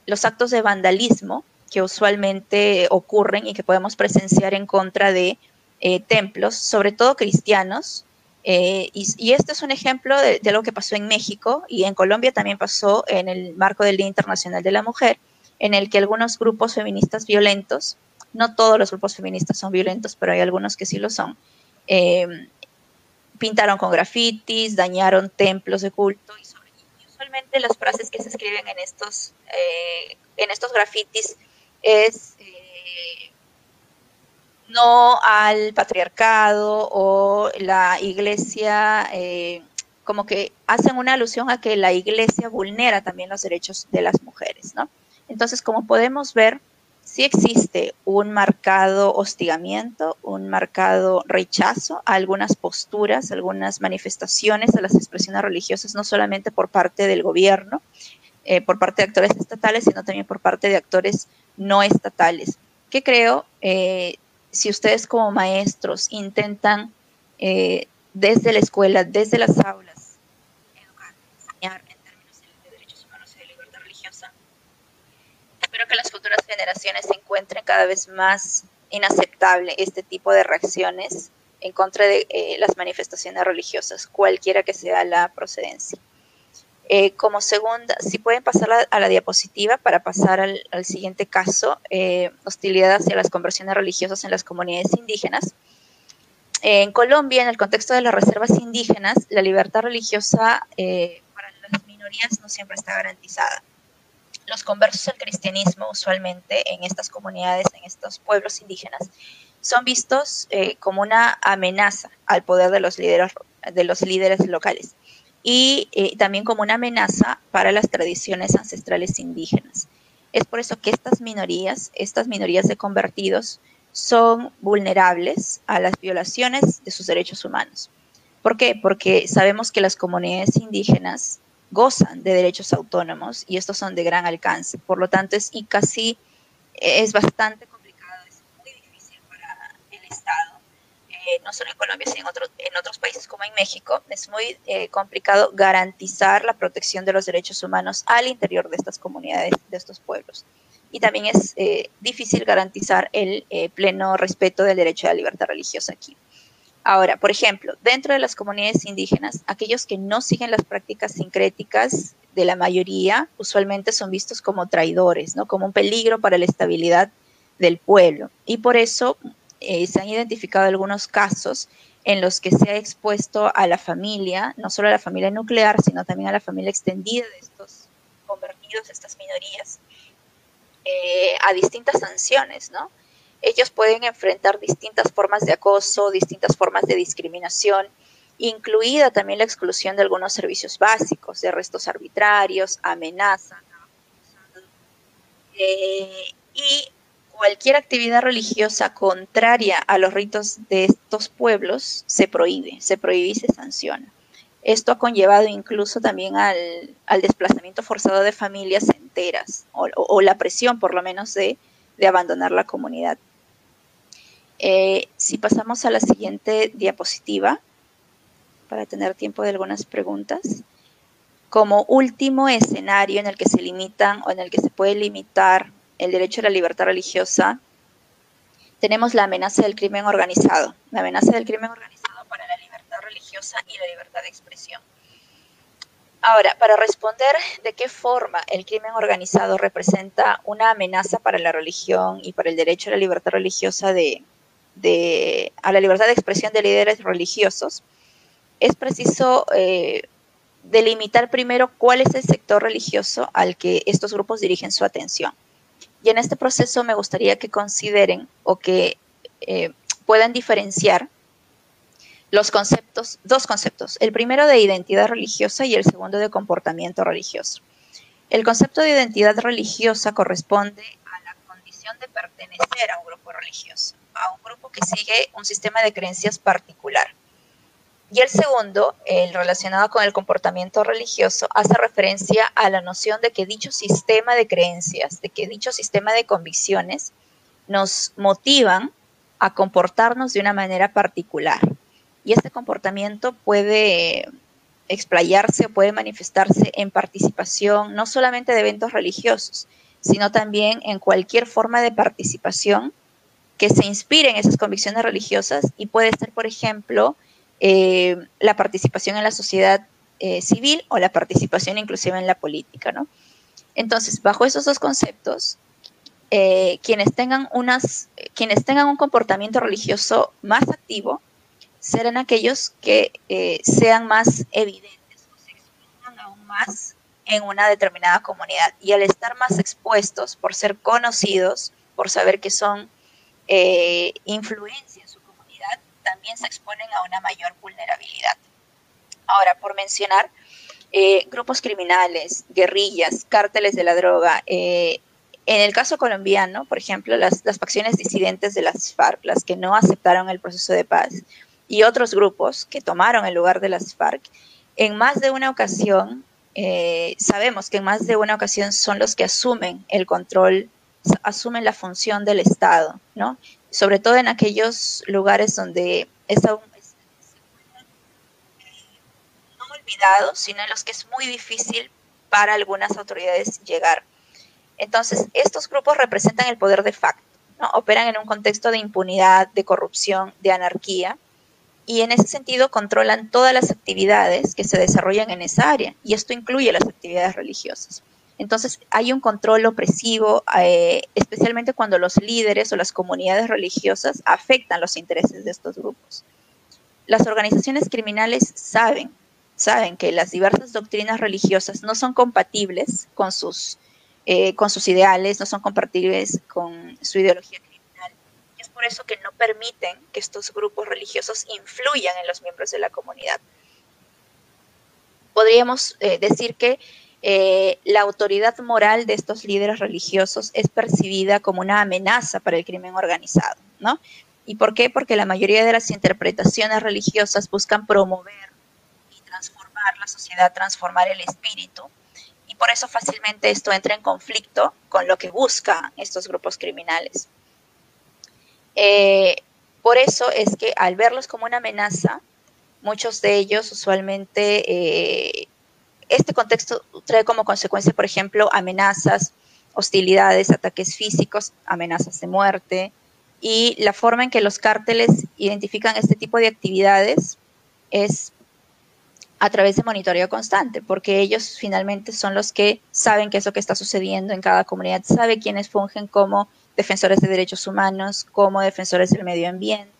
los actos de vandalismo que usualmente ocurren y que podemos presenciar en contra de templos, sobre todo cristianos. Y este es un ejemplo de algo que pasó en México y en Colombia también pasó en el marco del Día Internacional de la Mujer, en el que algunos grupos feministas violentos, no todos los grupos feministas son violentos, pero hay algunos que sí lo son, pintaron con grafitis, dañaron templos de culto y usualmente las frases que se escriben en estos grafitis es no al patriarcado o la iglesia, como que hacen una alusión a que la iglesia vulnera también los derechos de las mujeres, ¿no? Entonces, como podemos ver, sí existe un marcado hostigamiento, un marcado rechazo a algunas posturas, algunas manifestaciones a las expresiones religiosas, no solamente por parte del gobierno, por parte de actores estatales, sino también por parte de actores no estatales, que creo, si ustedes como maestros intentan desde la escuela, desde las aulas, educar, enseñar en términos de derechos humanos y de libertad religiosa, espero que las futuras generaciones encuentren cada vez más inaceptable este tipo de reacciones en contra de las manifestaciones religiosas, cualquiera que sea la procedencia. Como segunda, si pueden pasar a la diapositiva para pasar al siguiente caso, hostilidad hacia las conversiones religiosas en las comunidades indígenas. En Colombia, en el contexto de las reservas indígenas, la libertad religiosa para las minorías no siempre está garantizada. Los conversos al cristianismo, usualmente en estas comunidades, en estos pueblos indígenas, son vistos como una amenaza al poder de los líderes locales. Y también como una amenaza para las tradiciones ancestrales indígenas. Es por eso que estas minorías de convertidos, son vulnerables a las violaciones de sus derechos humanos. ¿Por qué? Porque sabemos que las comunidades indígenas gozan de derechos autónomos y estos son de gran alcance. Por lo tanto, es bastante complicado, es muy difícil para el Estado, no solo en Colombia, sino en otros países como en México, es muy complicado garantizar la protección de los derechos humanos al interior de estas comunidades, de estos pueblos. Y también es difícil garantizar el pleno respeto del derecho a la libertad religiosa aquí. Ahora, por ejemplo, dentro de las comunidades indígenas, aquellos que no siguen las prácticas sincréticas de la mayoría, usualmente son vistos como traidores, ¿no? Como un peligro para la estabilidad del pueblo. Y por eso se han identificado algunos casos en los que se ha expuesto a la familia, no solo a la familia nuclear, sino también a la familia extendida de estos convertidos, estas minorías, a distintas sanciones, ¿no? Ellos pueden enfrentar distintas formas de acoso, distintas formas de discriminación, incluida también la exclusión de algunos servicios básicos, de arrestos arbitrarios, amenazas, y cualquier actividad religiosa contraria a los ritos de estos pueblos se prohíbe y se sanciona. Esto ha conllevado incluso también al desplazamiento forzado de familias enteras, o la presión por lo menos de abandonar la comunidad. Si pasamos a la siguiente diapositiva, para tener tiempo de algunas preguntas. Como último escenario en el que se limitan o en el que se puede limitar el derecho a la libertad religiosa, tenemos la amenaza del crimen organizado. La amenaza del crimen organizado para la libertad religiosa y la libertad de expresión. Ahora, para responder de qué forma el crimen organizado representa una amenaza para la religión y para el derecho a la libertad religiosa a la libertad de expresión de líderes religiosos, es preciso delimitar primero cuál es el sector religioso al que estos grupos dirigen su atención. Y en este proceso me gustaría que consideren o que puedan diferenciar dos conceptos, el primero de identidad religiosa y el segundo de comportamiento religioso. El concepto de identidad religiosa corresponde a la condición de pertenecer a un grupo religioso, a un grupo que sigue un sistema de creencias particular. Y el segundo, el relacionado con el comportamiento religioso, hace referencia a la noción de que dicho sistema de creencias, de que dicho sistema de convicciones nos motivan a comportarnos de una manera particular. Y este comportamiento puede explayarse o puede manifestarse en participación no solamente de eventos religiosos, sino también en cualquier forma de participación que se inspire en esas convicciones religiosas, y puede ser, por ejemplo, la participación en la sociedad civil o la participación inclusive en la política, ¿no? Entonces, bajo esos dos conceptos, quienes tengan un comportamiento religioso más activo serán aquellos que sean más evidentes o se expongan aún más en una determinada comunidad. Y al estar más expuestos, por ser conocidos, por saber que son influencia en su comunidad, también se exponen a una mayor vulnerabilidad. Ahora, por mencionar, grupos criminales, guerrillas, cárteles de la droga, en el caso colombiano, por ejemplo, las facciones disidentes de las FARC, las que no aceptaron el proceso de paz, y otros grupos que tomaron el lugar de las FARC, en más de una ocasión, sabemos que en más de una ocasión son los que asumen el control, asumen la función del Estado, ¿no? Sobre todo en aquellos lugares donde es aún no olvidado, sino en los que es muy difícil para algunas autoridades llegar. Entonces, estos grupos representan el poder de facto, ¿no? Operan en un contexto de impunidad, de corrupción, de anarquía, y en ese sentido controlan todas las actividades que se desarrollan en esa área, y esto incluye las actividades religiosas. Entonces, hay un control opresivo, especialmente cuando los líderes o las comunidades religiosas afectan los intereses de estos grupos. Las organizaciones criminales saben que las diversas doctrinas religiosas no son compatibles con sus ideales, no son compatibles con su ideología criminal. Y es por eso que no permiten que estos grupos religiosos influyan en los miembros de la comunidad. Podríamos decir que la autoridad moral de estos líderes religiosos es percibida como una amenaza para el crimen organizado, ¿no? ¿Y por qué? Porque la mayoría de las interpretaciones religiosas buscan promover y transformar la sociedad, transformar el espíritu, y por eso fácilmente esto entra en conflicto con lo que buscan estos grupos criminales. Por eso es que al verlos como una amenaza, muchos de ellos usualmente, este contexto trae como consecuencia, por ejemplo, amenazas, hostilidades, ataques físicos, amenazas de muerte, y la forma en que los cárteles identifican este tipo de actividades es a través de monitoreo constante, porque ellos finalmente son los que saben qué es lo que está sucediendo en cada comunidad, saben quiénes fungen como defensores de derechos humanos, como defensores del medio ambiente,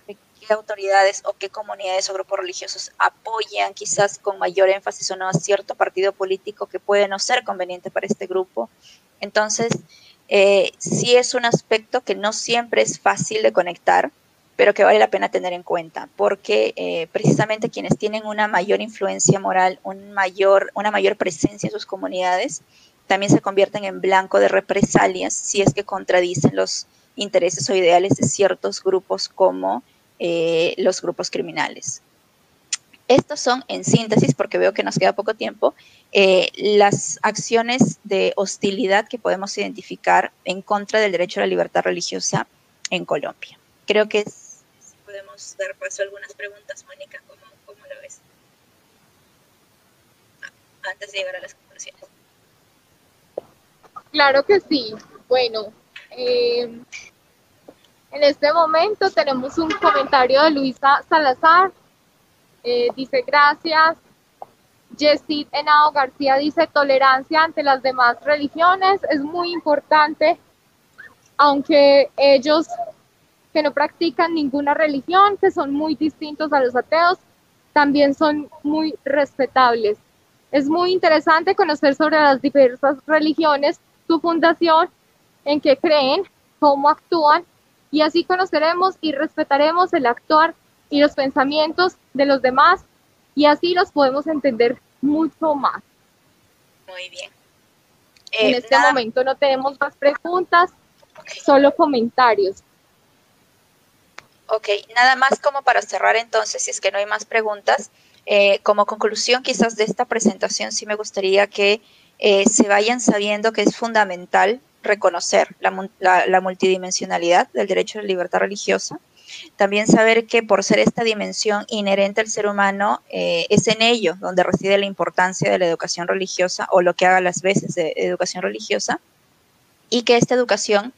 qué autoridades o qué comunidades o grupos religiosos apoyan quizás con mayor énfasis o no a cierto partido político que puede no ser conveniente para este grupo. Entonces, sí es un aspecto que no siempre es fácil de conectar, pero que vale la pena tener en cuenta, porque precisamente quienes tienen una mayor influencia moral, una mayor presencia en sus comunidades, también se convierten en blanco de represalias si es que contradicen los intereses o ideales de ciertos grupos como los grupos criminales. Estos son, en síntesis, porque veo que nos queda poco tiempo, las acciones de hostilidad que podemos identificar en contra del derecho a la libertad religiosa en Colombia. Creo que podemos dar paso a algunas preguntas, Mónica, ¿cómo lo ves? Antes de llegar a las conclusiones. Claro que sí. Bueno, en este momento tenemos un comentario de Luisa Salazar. Dice gracias. Yesid Henao García dice tolerancia ante las demás religiones es muy importante, aunque ellos que no practican ninguna religión, que son muy distintos a los ateos, también son muy respetables. Es muy interesante conocer sobre las diversas religiones, su fundación, en qué creen, cómo actúan, y así conoceremos y respetaremos el actuar y los pensamientos de los demás, y así los podemos entender mucho más. Muy bien. En este momento no tenemos más preguntas, solo comentarios. Ok, nada más como para cerrar entonces, si es que no hay más preguntas, como conclusión quizás de esta presentación sí me gustaría que se vayan sabiendo que es fundamental reconocer la multidimensionalidad del derecho a la libertad religiosa, También saber que por ser esta dimensión inherente al ser humano, es en ello donde reside la importancia de la educación religiosa o lo que haga las veces de educación religiosa, y que esta educación,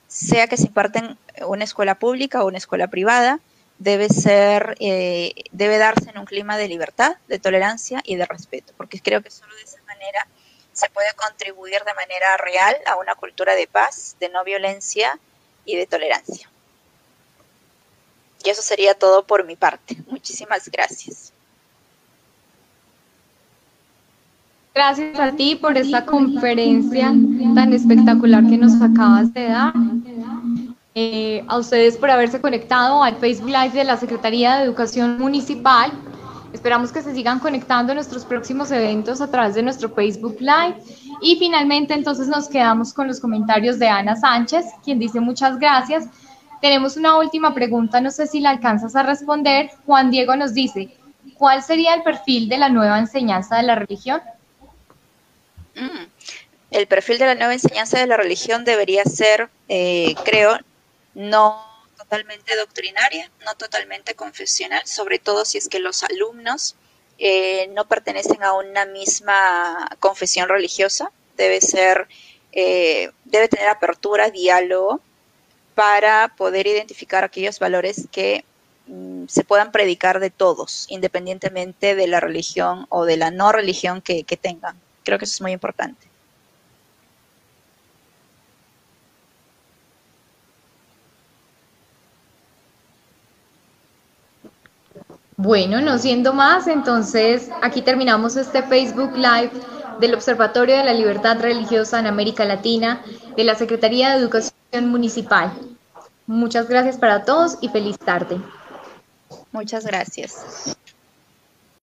sea que se imparte en una escuela pública o una escuela privada, debe darse en un clima de libertad, de tolerancia y de respeto, porque creo que solo de esa manera se puede contribuir de manera real a una cultura de paz, de no violencia y de tolerancia. Y eso sería todo por mi parte. Muchísimas gracias. Gracias a ti por esta conferencia tan espectacular que nos acabas de dar. A ustedes por haberse conectado al Facebook Live de la Secretaría de Educación Municipal. Esperamos que se sigan conectando en nuestros próximos eventos a través de nuestro Facebook Live. Y finalmente, entonces, nos quedamos con los comentarios de Ana Sánchez, quien dice muchas gracias. Tenemos una última pregunta, no sé si la alcanzas a responder. Juan Diego nos dice, ¿cuál sería el perfil de la nueva enseñanza de la religión? El perfil de la nueva enseñanza de la religión debería ser, creo, no totalmente doctrinaria, no totalmente confesional, sobre todo si es que los alumnos no pertenecen a una misma confesión religiosa. Debe tener apertura, diálogo, para poder identificar aquellos valores que se puedan predicar de todos, independientemente de la religión o de la no religión que tengan. Creo que eso es muy importante. Bueno, no siendo más, entonces aquí terminamos este Facebook Live del Observatorio de la Libertad Religiosa en América Latina de la Secretaría de Educación Municipal. Muchas gracias para todos y feliz tarde. Muchas gracias.